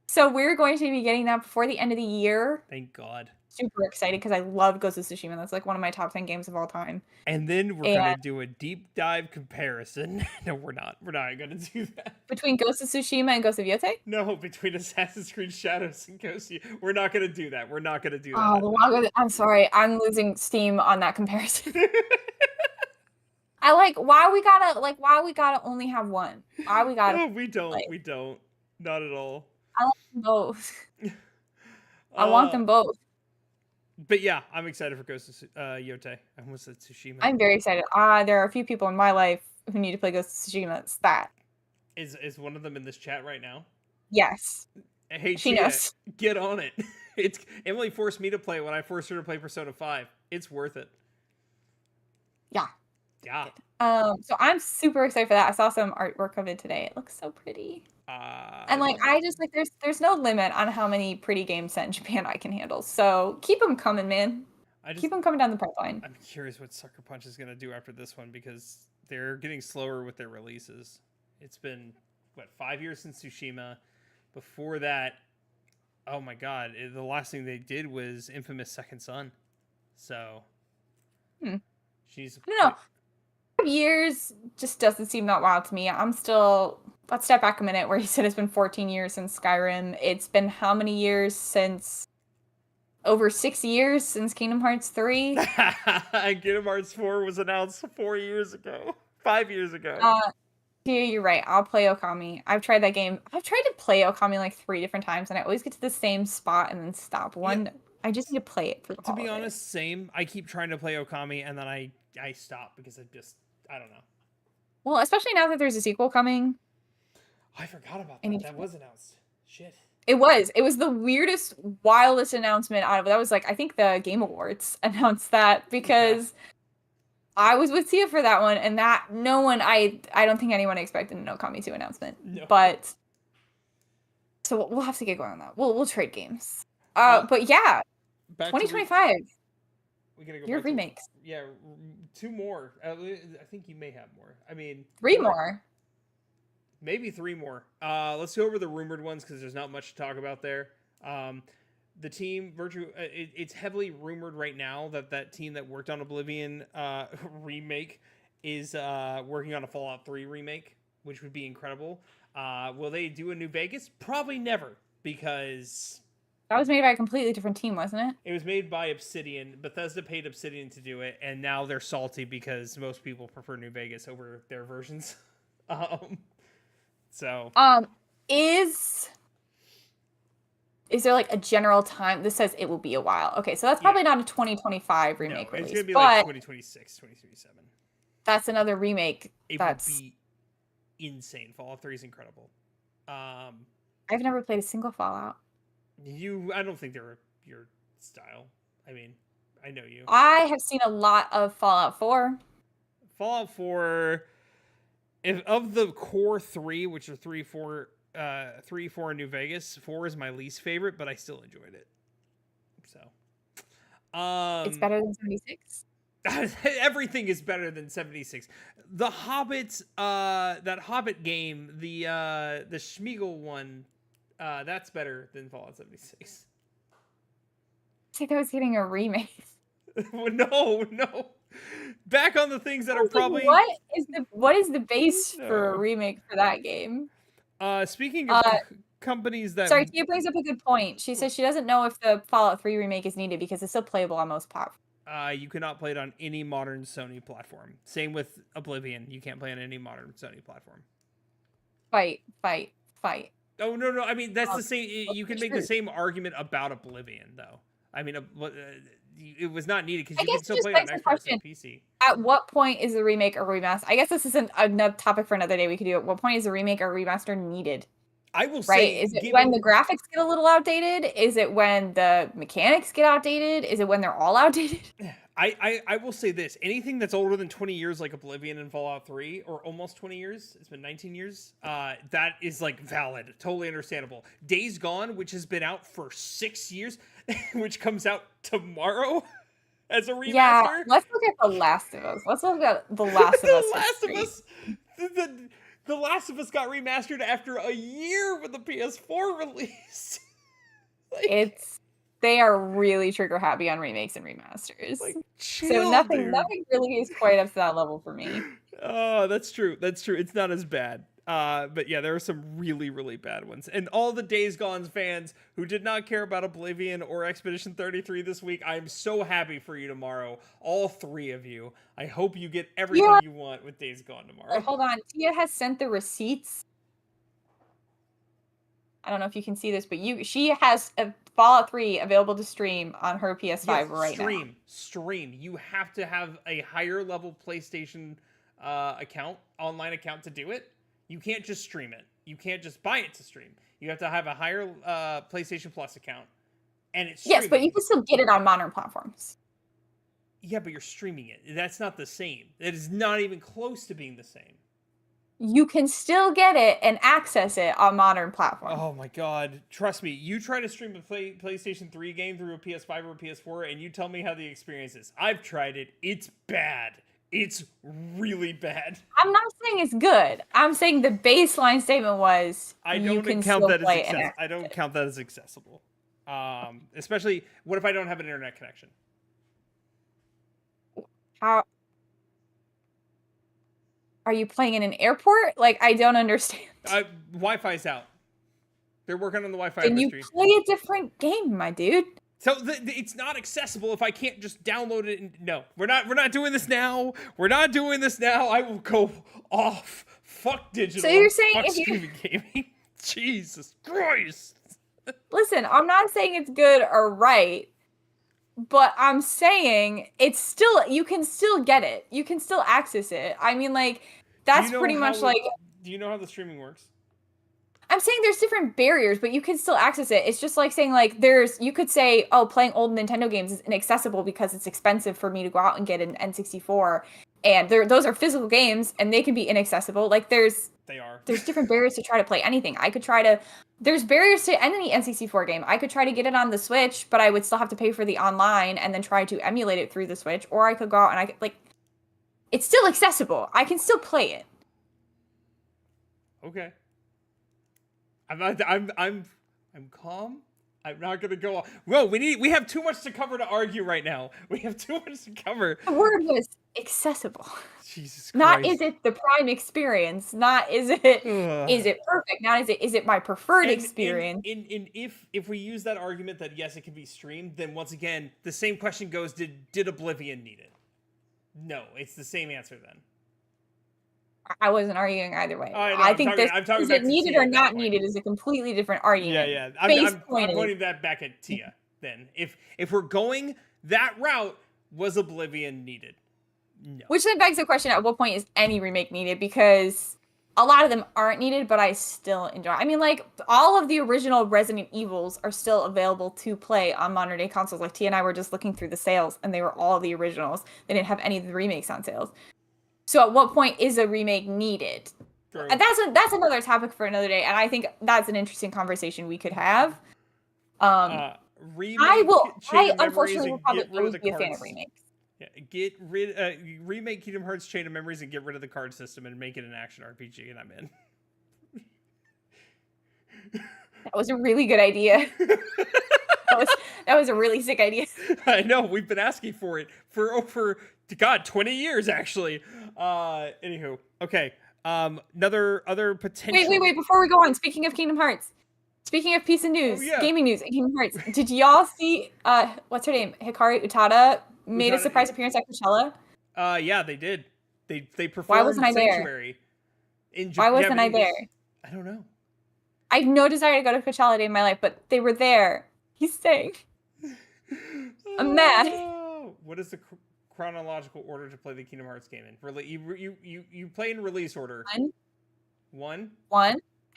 So we're going to be getting that before the end of the year. Thank God. Super excited because I love Ghost of Tsushima. That's like one of my top 10 games of all time. And then we're going to do a deep dive comparison. No, we're not. We're not going to do that. Between Ghost of Tsushima and Ghost of Yotei? No, between Assassin's Creed Shadows and Ghost of We're not going to do that. We're not going to do that. Oh, I'm sorry. I'm losing steam on that comparison. Why we gotta only have one? Why we gotta... No, we don't. Not at all. I like them both. I want them both. But yeah, I'm excited for Ghost of Yotei. I almost said Tsushima. I'm very excited. There are a few people in my life who need to play Ghost of Tsushima. It's that. Is one of them in this chat right now? Yes. Hey, she knows. Get on it. Emily forced me to play it when I forced her to play Persona 5. It's worth it. Yeah. Yeah. So I'm super excited for that. I saw some artwork of it today. It looks so pretty. And I just there's no limit on how many pretty games set in Japan I can handle. So keep them coming, man. Keep them coming down the pipeline. I'm curious what Sucker Punch is gonna do after this one because they're getting slower with their releases. It's been 5 years since Tsushima. Before that, oh my God, the last thing they did was Infamous Second Son. So, she's. I don't know. 5 years just doesn't seem that wild to me. I'm still. Let's step back a minute where you said it's been 14 years since Skyrim. It's been how many years since... Over 6 years since Kingdom Hearts 3? Kingdom Hearts 4 was announced 4 years ago. 5 years ago. Yeah, you're right. I'll play Okami. I've tried that game. I've tried to play Okami like 3 different times, and I always get to the same spot and then stop. I just need to play it for the holiday. To be honest, same. I keep trying to play Okami, and then I stop because I don't know. Well, especially now that there's a sequel coming. I forgot about that. That was announced. Shit. It was the weirdest, wildest announcement out of it. That was I think the Game Awards announced that because I was with Tia for that one, and that no one, I don't think anyone expected an Okami 2 announcement. No. But so we'll have to get going on that. We'll trade games. But yeah, 2025. We gotta go. Your remakes. 2 more. I think you may have more. I mean, 3 more. Maybe 3 more. Let's go over the rumored ones because there's not much to talk about there. The team, it's heavily rumored right now that team that worked on Oblivion remake is working on a Fallout 3 remake, which would be incredible. Will they do a New Vegas? Probably never, because... That was made by a completely different team, wasn't it? It was made by Obsidian. Bethesda paid Obsidian to do it, and now they're salty because most people prefer New Vegas over their versions. Is there a general time? This says it will be a while. Okay, so that's probably not a 2025 remake release. It's gonna be 2026, 2027. That's another remake. It would be insane. Fallout 3 is incredible. I've never played a single Fallout. I don't think they're your style. I mean, I know you. I have seen a lot of Fallout 4. Fallout 4, of the core 3, which are 3, 4, and New Vegas, 4 is my least favorite, but I still enjoyed it. So, it's better than 76. Everything is better than 76. The Hobbit, that Hobbit game, the Schmeagol one, that's better than Fallout 76. I think I was getting a remake. No. Back on the things that are probably... What is the base for a remake for that game? Speaking of companies that... Sorry, Tia brings up a good point. She says she doesn't know if the Fallout 3 remake is needed because it's still playable on most platforms. You cannot play it on any modern Sony platform. Same with Oblivion. You can't play on any modern Sony platform. Fight. Oh, no. I mean, that's the same... You can make the same argument about Oblivion, though. I mean, it was not needed because you can still play it on Xbox and PC. At what point is the remake or remaster? I guess this isn't a topic for another day we could do. At what point is a remake or remaster needed? I will say... Is it when the graphics get a little outdated? Is it when the mechanics get outdated? Is it when they're all outdated? I will say this: anything that's older than 20 years, like Oblivion and Fallout 3, or almost 20 years, it's been 19 years. That is like valid, totally understandable. Days Gone, which has been out for 6 years, which comes out tomorrow as a remaster. Yeah, let's look at The Last of Us. Let's look at The Last of Us. The Last of Us. The Last of Us got remastered after a year with the PS4 release. Like, they are really trigger happy on remakes and remasters. like, So chill, nothing dude. really is quite up to that level for me. Oh, that's true. That's true. It's not as bad. But yeah, there are some really, really bad ones. And all the Days Gone fans who did not care about Oblivion or Expedition 33 this week, I'm so happy for you tomorrow. All 3 of you. I hope you get everything you want with Days Gone tomorrow. Oh, hold on. Tia has sent the receipts. I don't know if you can see this, but she has a Fallout 3 available to stream on her PS5 right now. Stream. You have to have a higher level PlayStation online account to do it. You can't just stream it. You can't just buy it to stream. You have to have a higher PlayStation Plus account. And it's streaming. Yes, but you can still get it on modern platforms. Yeah, but you're streaming it. That's not the same. It is not even close to being the same. You can still get it and access it on modern platforms. Oh my god. Trust me, you try to stream a PlayStation 3 game through a PS5 or a PS4 and you tell me how the experience is. I've tried it. It's bad. It's really bad. I'm not saying it's good. I'm saying the baseline statement was I don't count that as accessible. Especially, what if I don't have an internet connection? How are you playing in an airport? Like, I don't understand. Wi-Fi's out. They're working on the Wi-Fi. Then you play a different game, my dude. So it's not accessible if I can't just download it. No, we're not doing this now. We're not doing this now. I will go off. Fuck digital. So you're saying fuck streaming gaming. Jesus Christ. Listen, I'm not saying it's good or right, but I'm saying it's still, you can still get it. You can still access it. I mean, like, that's pretty much like... Do you know how the streaming works? I'm saying there's different barriers, but you can still access it. It's just like saying, like, you could say, oh, playing old Nintendo games is inaccessible because it's expensive for me to go out and get an N64. And those are physical games, and they can be inaccessible. Like, there's different barriers to try to play anything. There's barriers to any N64 game. I could try to get it on the Switch, but I would still have to pay for the online and then try to emulate it through the Switch. Or I could go out and it's still accessible. I can still play it. Okay. I'm calm. I'm not gonna go on. Whoa, we have too much to cover to argue right now. We have too much to cover. The word was accessible. Jesus Christ. Not is it the prime experience. Not is it is it perfect. Not is it my preferred experience. And if we use that argument that yes, it can be streamed, then once again the same question goes: Did Oblivion need it? No, it's the same answer then. I wasn't arguing either way. I think is it needed or not needed is a completely different argument. Yeah. I'm pointing that back at Tia then. If we're going that route, was Oblivion needed? No. Which then begs the question, at what point is any remake needed? Because a lot of them aren't needed, but I still enjoy. I mean, like, all of the original Resident Evils are still available to play on modern day consoles. Like, Tia and I were just looking through the sales, and they were all the originals. They didn't have any of the remakes on sales. So at what point is a remake needed? And that's another topic for another day, and I think that's an interesting conversation we could have. I unfortunately will probably always be a fan of remakes. Yeah, remake Kingdom Hearts Chain of Memories and get rid of the card system and make it an action RPG, and I'm in. That was a really good idea. That was a really sick idea. I know, we've been asking for it for over 20 years actually. Anywho, okay. Other potential. Wait! Before we go on, speaking of Kingdom Hearts, speaking of piece of news, gaming news, and Kingdom Hearts. Did y'all see? What's her name? Hikari Utada made a surprise appearance at Coachella. Yeah, they did. They performed. Why wasn't I Sanctuary there? Why wasn't I there? I don't know. I have no desire to go to Coachella day in my life, but they were there. He's staying. I'm mad. What is the chronological order to play the Kingdom Hearts game in? You play in release order. One,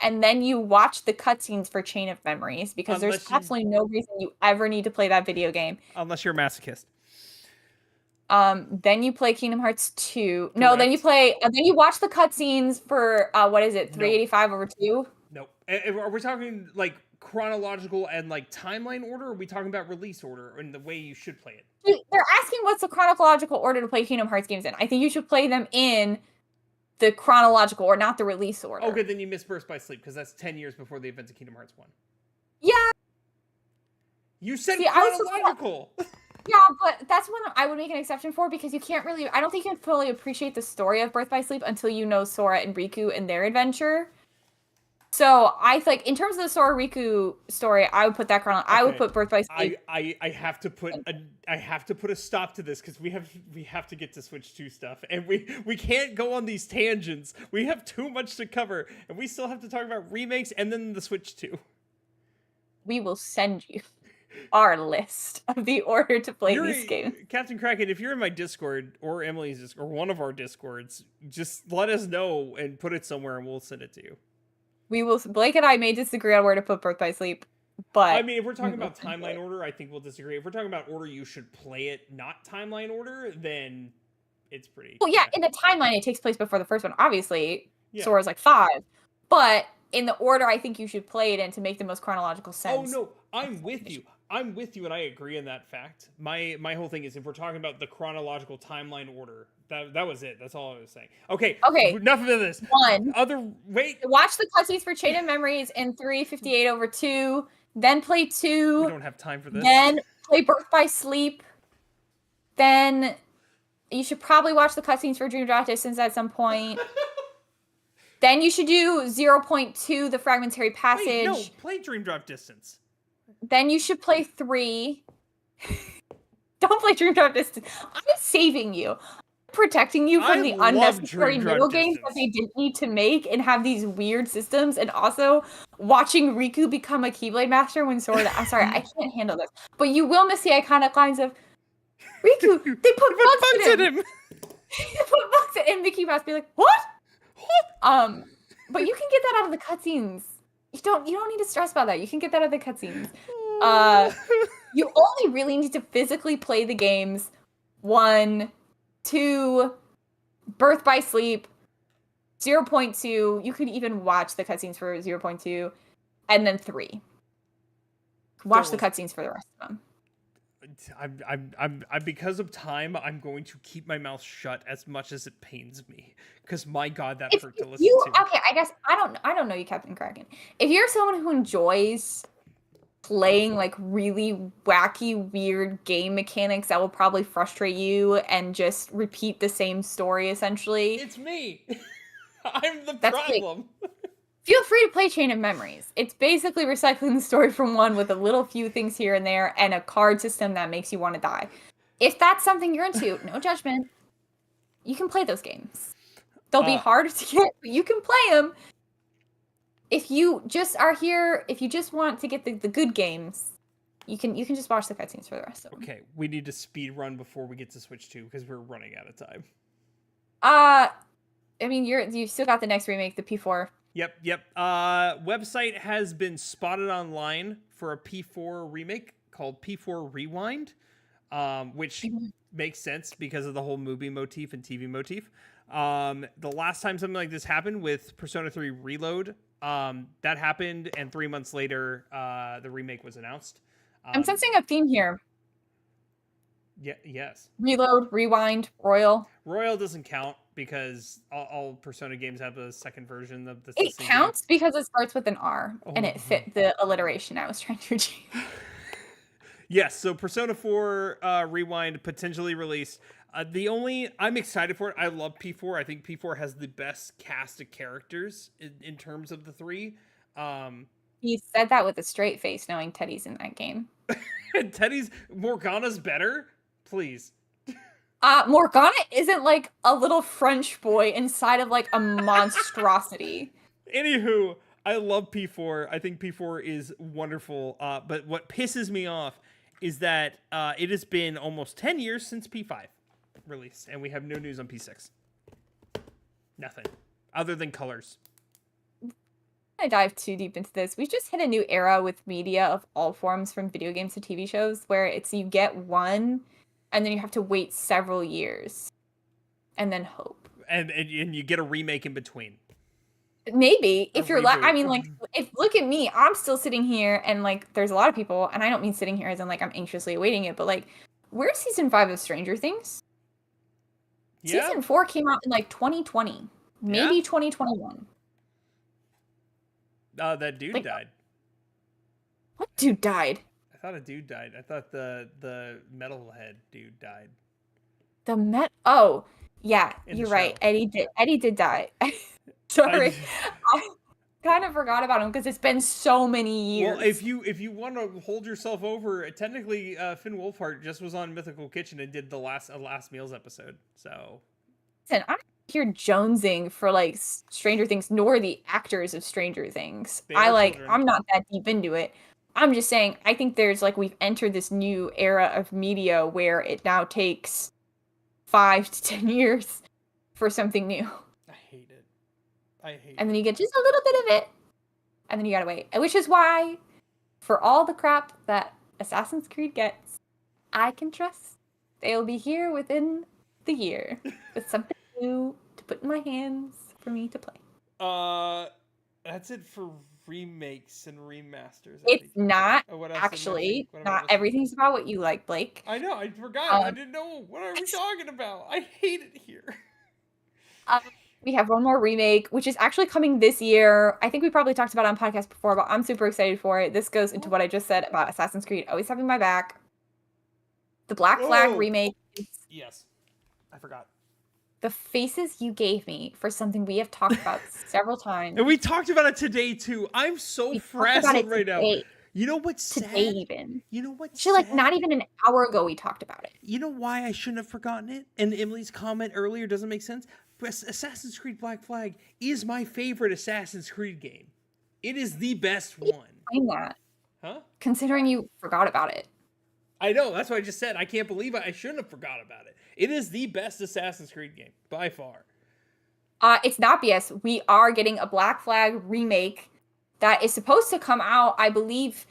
and then you watch the cutscenes for Chain of Memories because there's absolutely no reason you ever need to play that video game unless you're a masochist. Then you play Kingdom Hearts 2. No, then you Correct. play. Then you watch the cutscenes for what is it? Nope. 385 over 2. Nope. Are we talking like chronological and like timeline order? Or are we talking about release order and the way you should play it? They're asking what's the chronological order to play Kingdom Hearts games in. I think you should play them in the chronological or not the release order. Okay, then you missed Birth by Sleep because that's 10 years before the events of Kingdom Hearts 1. Yeah. You said See, chronological. Yeah, but that's one I would make an exception for because you can't really. I don't think you can fully appreciate the story of Birth by Sleep until you know Sora and Riku and their adventure. So I like in terms of the Sora Riku story, I would put that I would put Birth by Sleep. I have to put a stop to this because we have to get to Switch 2 stuff, and we can't go on these tangents. We have too much to cover, and we still have to talk about remakes and then the Switch 2. We will send you our list of the order to play these games. Captain Kraken, if you're in my Discord or Emily's Discord or one of our Discords, just let us know and put it somewhere, and we'll send it to you. Blake and I may disagree on where to put Birth by Sleep, but I mean, if we're talking about timeline order, I think we'll disagree. If we're talking about order you should play it, not timeline order, then it's pretty. Well, yeah, in the timeline, it takes place before the first one. Obviously, yeah. Sora's like 5, but in the order I think you should play it in to make the most chronological sense. Oh no, I'm with you. I'm with you, and I agree in that fact. My whole thing is if we're talking about the chronological timeline order, that was it. That's all I was saying. Okay. Enough of this. Watch the cutscenes for Chain of Memories in 358 over 2. Then play 2. We don't have time for this. Then play Birth by Sleep. Then you should probably watch the cutscenes for Dream Drop Distance at some point. Then you should do 0.2, the Fragmentary Passage. Wait, no, play Dream Drop Distance. Then you should play 3. Don't play Dream Drop Distance. I'm saving you. I'm protecting you from the unnecessary middle games that they didn't need to make and have these weird systems. And also watching Riku become a Keyblade Master when Sora... I'm sorry, I can't handle this. But you will miss the iconic lines of, Riku, they put bugs in him. They put bugs in him. And Mickey Mouse be like, what? But you can get that out of the cutscenes. You don't need to stress about that. You can get that out of the cutscenes. You only really need to physically play the games 1, 2, Birth by Sleep, 0.2. You could even watch the cutscenes for 0.2, and then 3. Watch the cutscenes for the rest of them. I'm because of time, I'm going to keep my mouth shut as much as it pains me. Because my God, that hurt to listen to. Okay, I guess I don't know you, Captain Kraken. If you're someone who enjoys playing like really wacky, weird game mechanics that will probably frustrate you and just repeat the same story essentially. It's me. I'm the problem. Feel free to play Chain of Memories. It's basically recycling the story from 1 with a little few things here and there and a card system that makes you want to die. If that's something you're into, no judgment, you can play those games. They'll be harder to get, but you can play them. If you just are here, if you just want to get the good games, you can just watch the cutscenes for the rest of them. Okay, we need to speed run before we get to Switch 2 because we're running out of time. I mean, you've still got the next remake, the P4. Yep. Website has been spotted online for a P4 remake called P4 Rewind, which makes sense because of the whole movie motif and TV motif. The last time something like this happened with Persona 3 Reload, that happened, and 3 months later, the remake was announced. I'm sensing a theme here. Yeah. Yes. Reload, Rewind, Royal. Royal doesn't count because all Persona games have a second version of the. It counts because it starts with an R, and it fit the alliteration I was trying to achieve. Yes, so Persona 4 Rewind potentially released. I'm excited for it. I love P4. I think P4 has the best cast of characters in terms of the 3. He said that with a straight face, knowing Teddy's in that game. And Morgana's better? Please. Morgana isn't like a little French boy inside of like a monstrosity. Anywho, I love P4. I think P4 is wonderful. But what pisses me off is that it has been almost 10 years since P5 released, and we have no news on P6. Nothing. Other than colors. I dive too deep into this. We've just hit a new era with media of all forms, from video games to TV shows, where it's you get one and then you have to wait several years, and then hope. And you get a remake in between. Maybe A if you're I mean, like, if look at me, I'm still sitting here, and like, there's a lot of people, and I don't mean sitting here as in like I'm anxiously awaiting it, but like, where's season 5 of Stranger Things? Yeah. Season 4 came out in like 2020, maybe 2021. That dude Like, died. what dude died? I thought a dude died. I thought the metalhead dude died. Oh, yeah, In you're the right. show. Eddie did die. Sorry. I kind of forgot about him because it's been so many years. Well, if you want to hold yourself over, technically Finn Wolfhard just was on Mythical Kitchen and did the last Meals episode. So listen, I'm not here jonesing for like Stranger Things nor the actors of Stranger Things. children. I'm not that deep into it. I'm just saying I think there's like we've entered this new era of media where it now takes 5 to 10 years for something new. I hate it. And then you get just a little bit of it, and then you gotta wait. Which is why, for all the crap that Assassin's Creed gets, I can trust they'll be here within the year with something new to put in my hands for me to play. That's it for remakes and remasters. It's not actually not everything's about what you like, Blake. I know. I forgot. I didn't know. What are we talking about? I hate it here. We have one more remake, which is actually coming this year. I think we probably talked about it on podcast before, but I'm super excited for it. This goes into what I just said about Assassin's Creed always having my back. The Black Flag remake. Yes. I forgot. The faces you gave me for something we have talked about several times. And we talked about it today, too. I'm so frazzled right now. You know what's sad? Today even. You know what's actually, like, not even an hour ago we talked about it. You know why I shouldn't have forgotten it? And Emily's comment earlier doesn't make sense? But Assassin's Creed Black Flag is my favorite Assassin's Creed game. It is the best one. Explain that. Huh? Considering you forgot about it. I know. That's what I just said. I can't believe it. I shouldn't have forgot about it. It is the best Assassin's Creed game, by far. It's not BS. We are getting a Black Flag remake that is supposed to come out, I believe.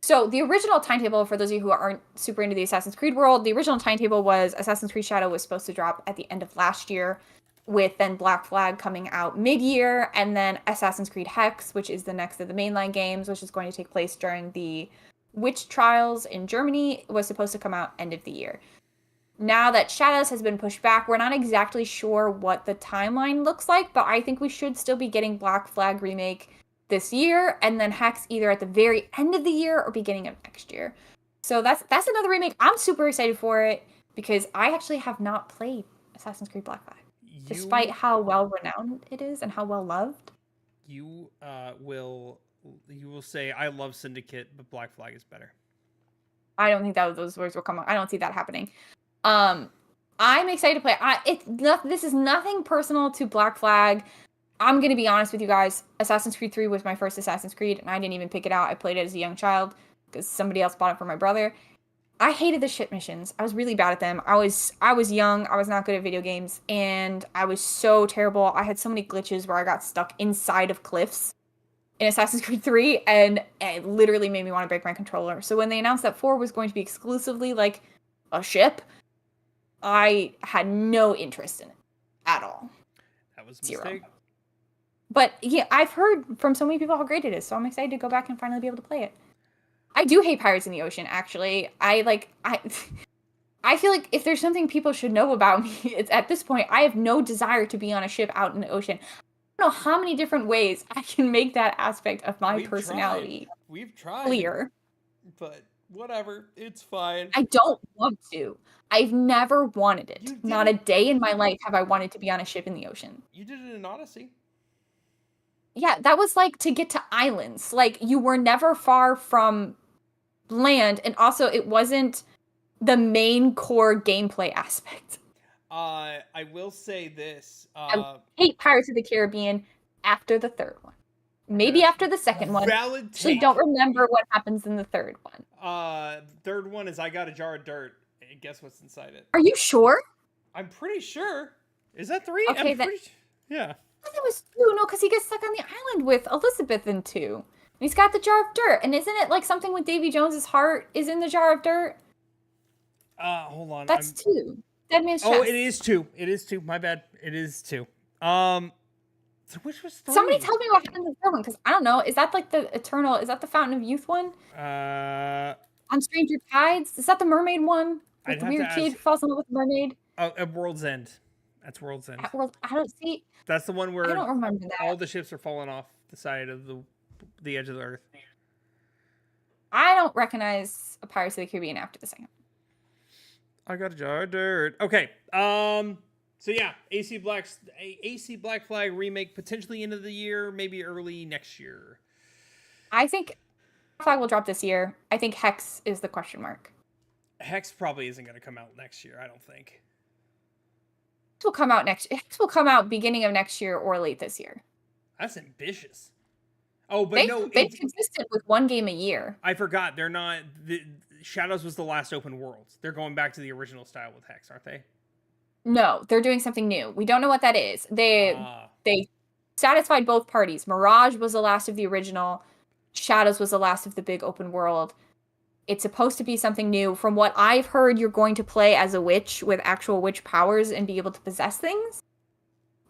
So the original timetable, for those of you who aren't super into the Assassin's Creed world, the original timetable was Assassin's Creed Shadow was supposed to drop at the end of last year, with then Black Flag coming out mid-year, and then Assassin's Creed Hex, which is the next of the mainline games, which is going to take place during the witch trials in Germany, was supposed to come out end of the year. Now that Shadows has been pushed back, we're not exactly sure what the timeline looks like, but I think we should still be getting Black Flag remake this year, and then Hex either at the very end of the year or beginning of next year. So that's another remake. I'm super excited for it because I actually have not played Assassin's Creed Black Flag, despite how well renowned it is and how well loved. You will say I love Syndicate, but Black Flag is better. I don't think those words will come out. I don't see that happening. I'm excited to play. This is nothing personal to Black Flag. I'm going to be honest with you guys. Assassin's Creed 3 was my first Assassin's Creed, and I didn't even pick it out. I played it as a young child because somebody else bought it for my brother. I hated the ship missions. I was really bad at them. I was young. I was not good at video games, and I was so terrible. I had so many glitches where I got stuck inside of cliffs in Assassin's Creed 3, and it literally made me want to break my controller. So when they announced that 4 was going to be exclusively like a ship, I had no interest in it at all. That was a mistake. But yeah, I've heard from so many people how great it is, so I'm excited to go back and finally be able to play it. I do hate Pirates in the Ocean, actually. I feel like if there's something people should know about me, it's at this point, I have no desire to be on a ship out in the ocean. I don't know how many different ways I can make that aspect of my personality We've tried. Clear. But whatever, it's fine. I don't want to. I've never wanted it. Not a day in my life have I wanted to be on a ship in the ocean. You did it in Odyssey. Yeah, that was like to get to islands. Like, you were never far from land, and also it wasn't the main core gameplay aspect. I will say this. I hate Pirates of the Caribbean after the third one. Maybe after the second one. Valid take. Actually, don't remember what happens in the third one. Third one is I got a jar of dirt. And guess what's inside it? Are you sure? I'm pretty sure. Is that 3? Okay, yeah. I thought it was 2, no, because he gets stuck on the island with Elizabeth in 2. And he's got the jar of dirt. And isn't it like something with Davy Jones's heart is in the jar of dirt? Hold on. That's 2. Dead Man's Oh, Chest. it is 2. It is 2. My bad. It is 2. So which was 3? Somebody tell me what happens in the third one, because I don't know. Is that like the Eternal? Is that the Fountain of Youth one? On Stranger Tides? Is that the mermaid one? With I'd the have to weird kid ask. who falls in love with the mermaid? At World's End. That's World's End. Well, I don't see. That's the one I where don't remember that. all the ships are falling off the side of the edge of the earth. I don't recognize a Pirates of the Caribbean after the second. I got a jar of dirt. Okay. So yeah, AC Black Flag remake potentially end of the year, maybe early next year. I think Flag will drop this year. I think Hex is the question mark. Hex probably isn't going to come out next year. I don't think. Hex will come out Hex will come out beginning of next year or late this year. That's ambitious. Oh, but they've consistent with one game a year. I forgot. They're not. Shadows was the last open world. They're going back to the original style with Hex, aren't they? No, they're doing something new. We don't know what that is. They satisfied both parties. Mirage was the last of the original. Shadows was the last of the big open world. It's supposed to be something new. From what I've heard, you're going to play as a witch with actual witch powers and be able to possess things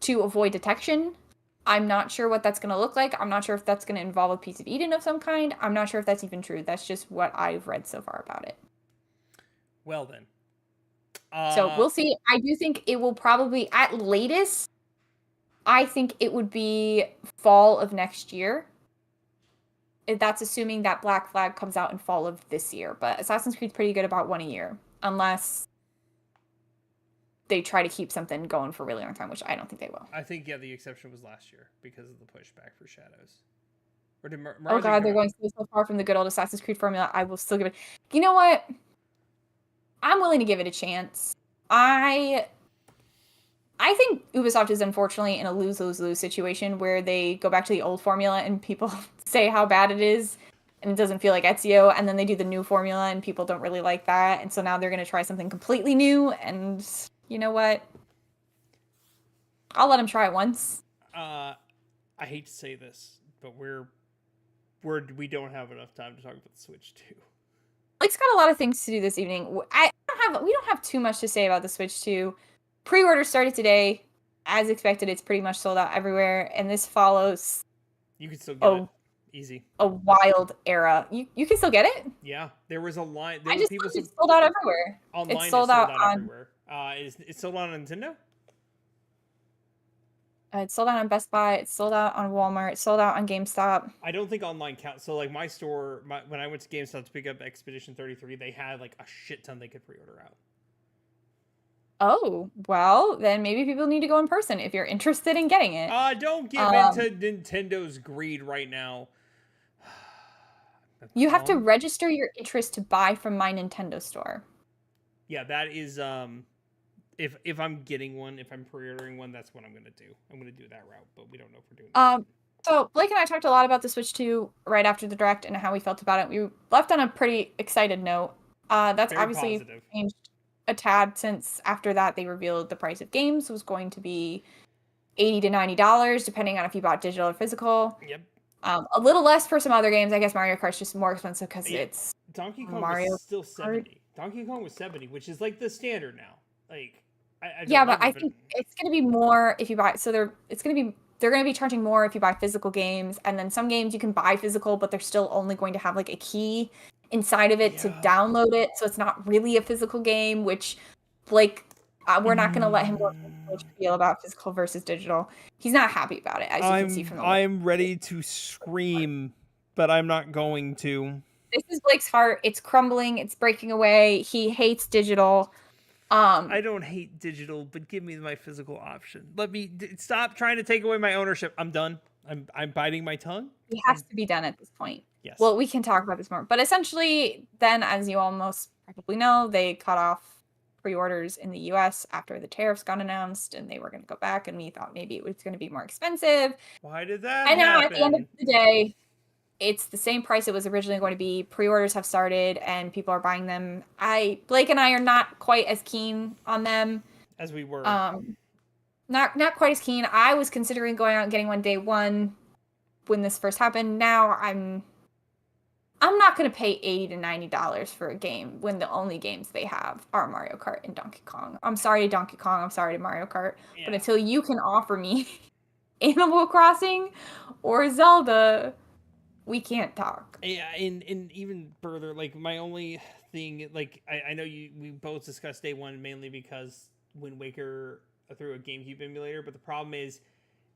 to avoid detection. I'm not sure what that's going to look like. I'm not sure if that's going to involve a piece of Eden of some kind. I'm not sure if that's even true. That's just what I've read so far about it. Well then. So we'll see. I do think it will probably, at latest, I think it would be fall of next year. That's assuming that Black Flag comes out in fall of this year. But Assassin's Creed's pretty good about one a year. Unless they try to keep something going for a really long time, which I don't think they will. I think, yeah, the exception was last year because of the pushback for Shadows. Or did oh god, they're going so far from the good old Assassin's Creed formula. I will still give it. You know what? I'm willing to give it a chance. I think Ubisoft is unfortunately in a lose-lose-lose situation where they go back to the old formula and people say how bad it is and it doesn't feel like Ezio, and then they do the new formula and people don't really like that, and so now they're going to try something completely new, and you know what? I'll let them try it once. I hate to say this, but we don't have enough time to talk about the Switch 2. Blake's got a lot of things to do this evening. We don't have too much to say about the Switch 2. Pre-order started today. As expected, it's pretty much sold out everywhere, and this follows. You can still get it. Easy. A wild era. You can still get it? Yeah, there was a line. I just thought it's sold out everywhere. Online, it's sold out everywhere. It's sold out on Nintendo? It's sold out on Best Buy. It's sold out on Walmart. It's sold out on GameStop. I don't think online counts. So, like, my store, when I went to GameStop to pick up Expedition 33, they had, like, a shit ton they could pre-order out. Oh, well, then maybe people need to go in person if you're interested in getting it. Don't give in to Nintendo's greed right now. You have to register your interest to buy from my Nintendo store. Yeah, that is, if I'm getting one, if I'm pre-ordering one, that's what I'm going to do. I'm going to do that route, but we don't know if we're doing that. So Blake and I talked a lot about the Switch 2 right after the Direct and how we felt about it. We left on a pretty excited note. That's very obviously positive. Changed a tad since after that they revealed the price of games was going to be $80 to $90, depending on if you bought digital or physical. Yep. A little less for some other games. I guess Mario Kart's just more expensive because it's Donkey Kong Mario was still $70. Donkey Kong was $70, which is like the standard now. Like, I think it's going to be more if you buy. So they're going to be charging more if you buy physical games, and then some games you can buy physical, but they're still only going to have like a key inside of it to download it, so it's not really a physical game. Which, Blake, we're not going to let him go feel about physical versus digital. He's not happy about it, as you can see from the. I'm ready to scream, but I'm not going to. This is Blake's heart. It's crumbling. It's breaking away. He hates digital. I don't hate digital, but give me my physical option. Let me stop trying to take away my ownership. I'm done. I'm biting my tongue. It has to be done at this point. Yes. Well, we can talk about this more, but essentially, then, as you all most probably know, they cut off pre-orders in the U.S. after the tariffs got announced, and they were going to go back, and we thought maybe it was going to be more expensive. Why did that And now, happen? at the end of the day, it's the same price it was originally going to be. Pre-orders have started, and people are buying them. Blake and I are not quite as keen on them as we were. Not quite as keen. I was considering going out and getting one day one when this first happened. Now I'm not not going to pay $80 to $90 for a game when the only games they have are Mario Kart and Donkey Kong. I'm sorry to Donkey Kong. I'm sorry to Mario Kart. Yeah. But until you can offer me Animal Crossing or Zelda, we can't talk. Yeah, and even further, like my only thing, like I know we both discussed day one mainly because Wind Waker through a GameCube emulator, but the problem is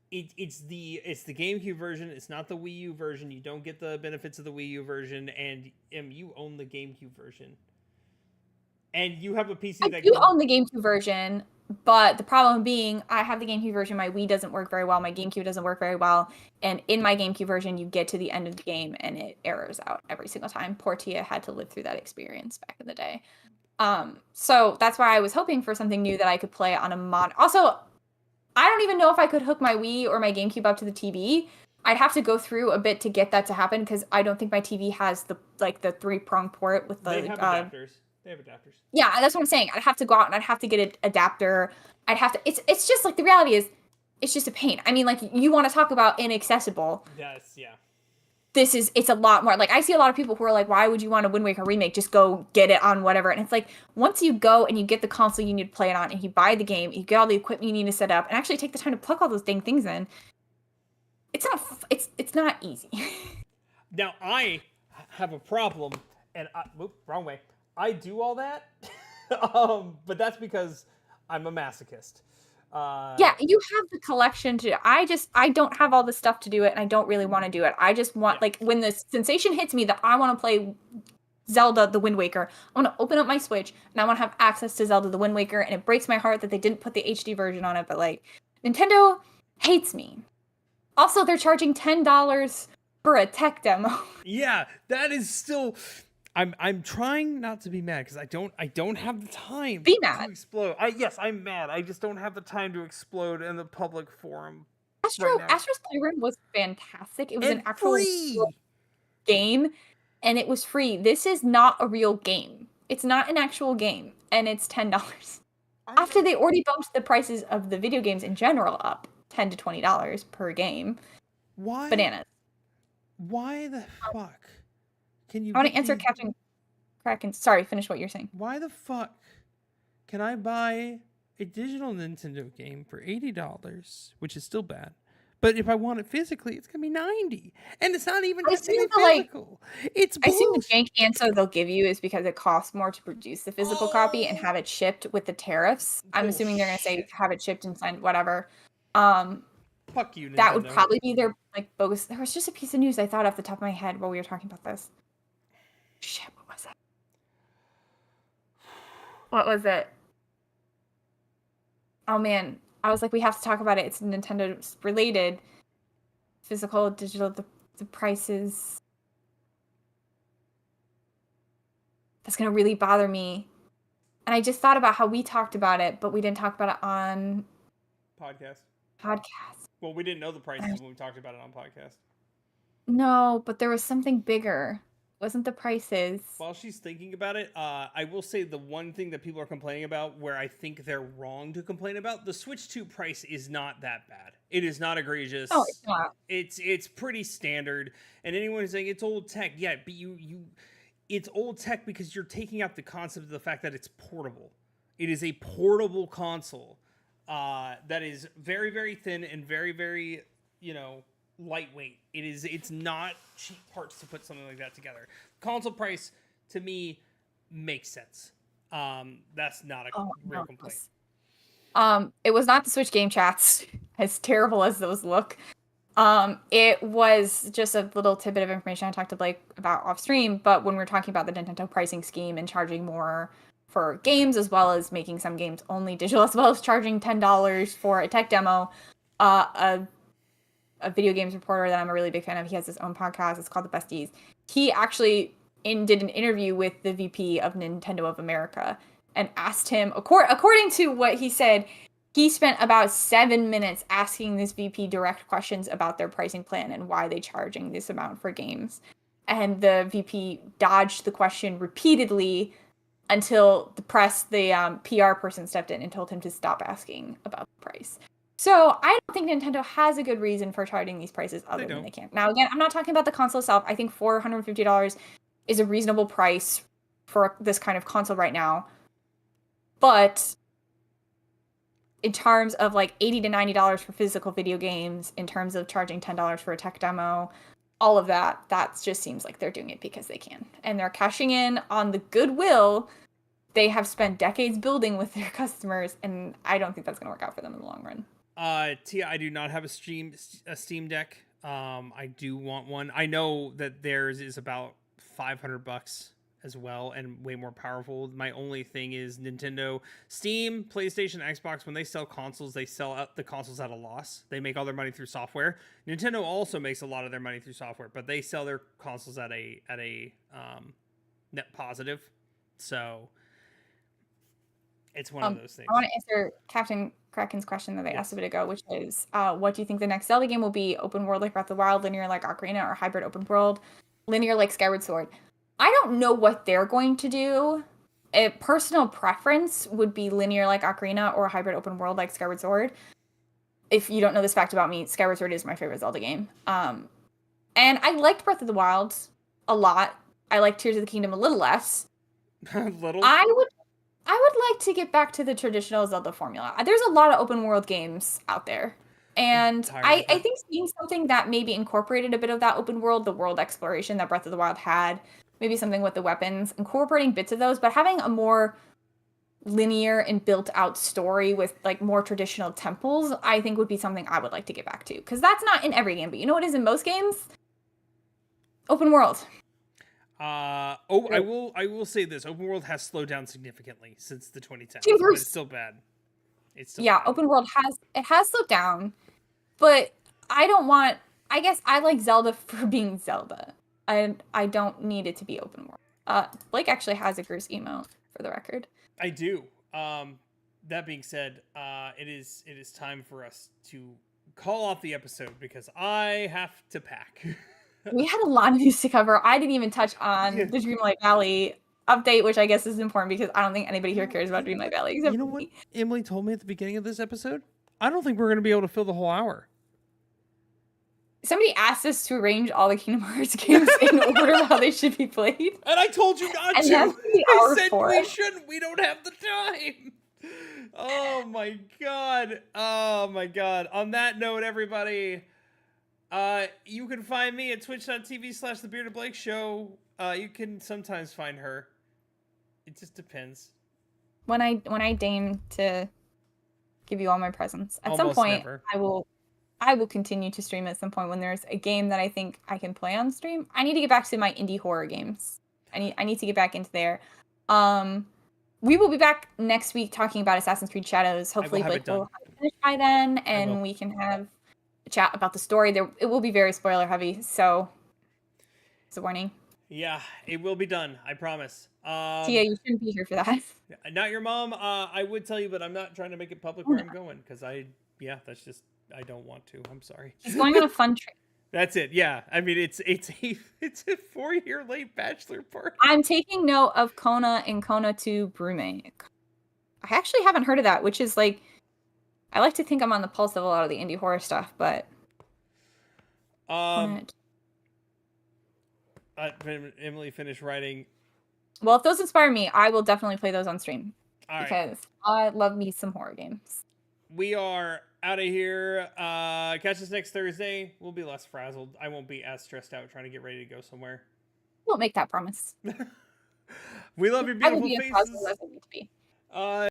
it's the GameCube version. It's not the Wii U version. You don't get the benefits of the Wii U version, and you own the GameCube version, and you have a PC that you own the GameCube version. But the problem being, I have the GameCube version, my Wii doesn't work very well, my GameCube doesn't work very well, and in my GameCube version, you get to the end of the game and it errors out every single time. Poor Tia had to live through that experience back in the day. So that's why I was hoping for something new that I could play on a mod. Also, I don't even know if I could hook my Wii or my GameCube up to the TV. I'd have to go through a bit to get that to happen because I don't think my TV has the 3-prong port with the. They have adapters. They have adapters. Yeah, that's what I'm saying. I'd have to go out and I'd have to get an adapter. I'd have to. It's just like the reality is, it's just a pain. I mean, like you want to talk about inaccessible. Yes, yeah. It's a lot more. Like I see a lot of people who are like, why would you want a Wind Waker remake? Just go get it on whatever. And it's like once you go and you get the console you need to play it on, and you buy the game, you get all the equipment you need to set up, and actually take the time to plug all those dang things in. It's not easy. Now I have a problem, and wrong way. I do all that, but that's because I'm a masochist. Yeah, you have the collection to. I don't have all the stuff to do it, and I don't really want to do it. I just want like when the sensation hits me that I want to play Zelda the Wind Waker, I want to open up my Switch and I want to have access to Zelda the Wind Waker, and it breaks my heart that they didn't put the HD version on it. But like Nintendo hates me. Also, they're charging $10 for a tech demo. Yeah, that is still. I'm trying not to be mad because I don't have the time to explode. Yes, I'm mad. I just don't have the time to explode in the public forum. Astro's Playroom was fantastic. It was an actual game, and it was free. This is not a real game. It's not an actual game, and it's $10. After they already bumped the prices of the video games in general up $10 to $20 per game. Why? Bananas. Why the fuck? Can you? I want to answer Captain Kraken. Sorry, finish what you're saying. Why the fuck can I buy a digital Nintendo game for $80, which is still bad, but if I want it physically, it's gonna be $90, and it's not even physical. It's bullshit. I assume the jank answer they'll give you is because it costs more to produce the physical copy and have it shipped with the tariffs. I'm assuming they're gonna say have it shipped and signed, whatever. Fuck you, Nintendo. That would probably be their bogus. There was just a piece of news I thought off the top of my head while we were talking about this. Shit, what was that? What was it? Oh man, I was like, we have to talk about it. It's Nintendo related. Physical, digital, the prices. That's gonna really bother me. And I just thought about how we talked about it, but we didn't talk about it on podcast. Well, we didn't know the prices when we talked about it on podcast. No, but there was something bigger. Wasn't the prices. While she's thinking about it, I will say the one thing that people are complaining about, where I think they're wrong to complain about, the Switch 2 price is not that bad. It is not egregious. Oh, it's not. It's pretty standard. And anyone who's saying it's old tech, yeah, but it's old tech because you're taking out the concept of the fact that it's portable. It is a portable console that is very, very thin and very, very, lightweight. It's not cheap parts to put something like that together. Console price to me makes sense. That's not a real complaint. It was not the Switch game chats, as terrible as those look. It was just a little tidbit of information I talked to Blake about off stream, but when we're talking about the Nintendo pricing scheme and charging more for games, as well as making some games only digital, as well as charging $10 for a tech demo, a video games reporter that I'm a really big fan of, he has his own podcast, it's called The Besties. He actually did an interview with the VP of Nintendo of America and asked him, according to what he said, he spent about 7 minutes asking this VP direct questions about their pricing plan and why they're charging this amount for games. And the VP dodged the question repeatedly until the PR person stepped in and told him to stop asking about the price. So I don't think Nintendo has a good reason for charging these prices other than they can. Now, again, I'm not talking about the console itself. I think $450 is a reasonable price for this kind of console right now. But in terms of like $80 to $90 for physical video games, in terms of charging $10 for a tech demo, all of that just seems like they're doing it because they can. And they're cashing in on the goodwill they have spent decades building with their customers, and I don't think that's going to work out for them in the long run. Tia, I do not have a Steam Deck. I do want one. I know that theirs is about $500 as well and way more powerful. My only thing is Nintendo, Steam, PlayStation, Xbox, when they sell consoles, they sell out the consoles at a loss. They make all their money through software. Nintendo also makes a lot of their money through software, but they sell their consoles at a net positive. So it's one of those things. I want to answer Captain Kraken's question that they asked a bit ago, which is, what do you think the next Zelda game will be? Open world like Breath of the Wild, linear like Ocarina, or hybrid open world, linear like Skyward Sword? I don't know what they're going to do. A personal preference would be linear like Ocarina or hybrid open world like Skyward Sword. If you don't know this fact about me, Skyward Sword is my favorite Zelda game. And I liked Breath of the Wild a lot. I liked Tears of the Kingdom a little less. Little? I would like to get back to the traditional Zelda formula. There's a lot of open world games out there. And I think seeing something that maybe incorporated a bit of that open world, the world exploration that Breath of the Wild had, maybe something with the weapons, incorporating bits of those, but having a more linear and built out story with like more traditional temples, I think would be something I would like to get back to. Because that's not in every game, but you know what is in most games? Open world. I will say this: open world has slowed down significantly since the 2010s, but it's still bad. It's still bad. Open world has slowed down, but I guess I like Zelda for being Zelda. I don't need it to be open world. Blake actually has a Groose emote for the record. I do. That being said, it is time for us to call off the episode because I have to pack. We had a lot of news to cover. I didn't even touch on the Dreamlight Valley update, which I guess is important because I don't think anybody here cares about Dreamlight Valley. You know what Emily told me at the beginning of this episode? I don't think we're going to be able to fill the whole hour. Somebody asked us to arrange all the Kingdom Hearts games in order of how they should be played. And I told you not to. I said we shouldn't. We don't have the time. Oh my god. Oh my god. On that note, everybody, you can find me at twitch.tv/The Bearded Blake Show. You can sometimes find her. It just depends. When I deign to give you all my presents. At some point, never. I will continue to stream at some point when there's a game that I think I can play on stream. I need to get back to my indie horror games. I need to get back into there. We will be back next week talking about Assassin's Creed Shadows. Hopefully Blake will have finished by then, and we can have a chat about the story. It will be very spoiler heavy, so it's a warning. Yeah, it will be done. I promise. Tia, you shouldn't be here for that. Not your mom. I would tell you, but I'm not trying to make it public where I'm going because that's just. I don't want to. I'm sorry. She's going on a fun trip. That's it. Yeah. I mean, it's a 4-year late bachelor party. I'm taking note of Kona and Kona 2 Brume. I actually haven't heard of that, which is like, I like to think I'm on the pulse of a lot of the indie horror stuff, but. Emily finished writing. Well, if those inspire me, I will definitely play those on stream. All because I love me some horror games. We are out of here. Catch us next Thursday. We'll be less frazzled. I won't be as stressed out trying to get ready to go somewhere. Won't make that promise. We love your beautiful faces. I will be as frazzled as I need to be.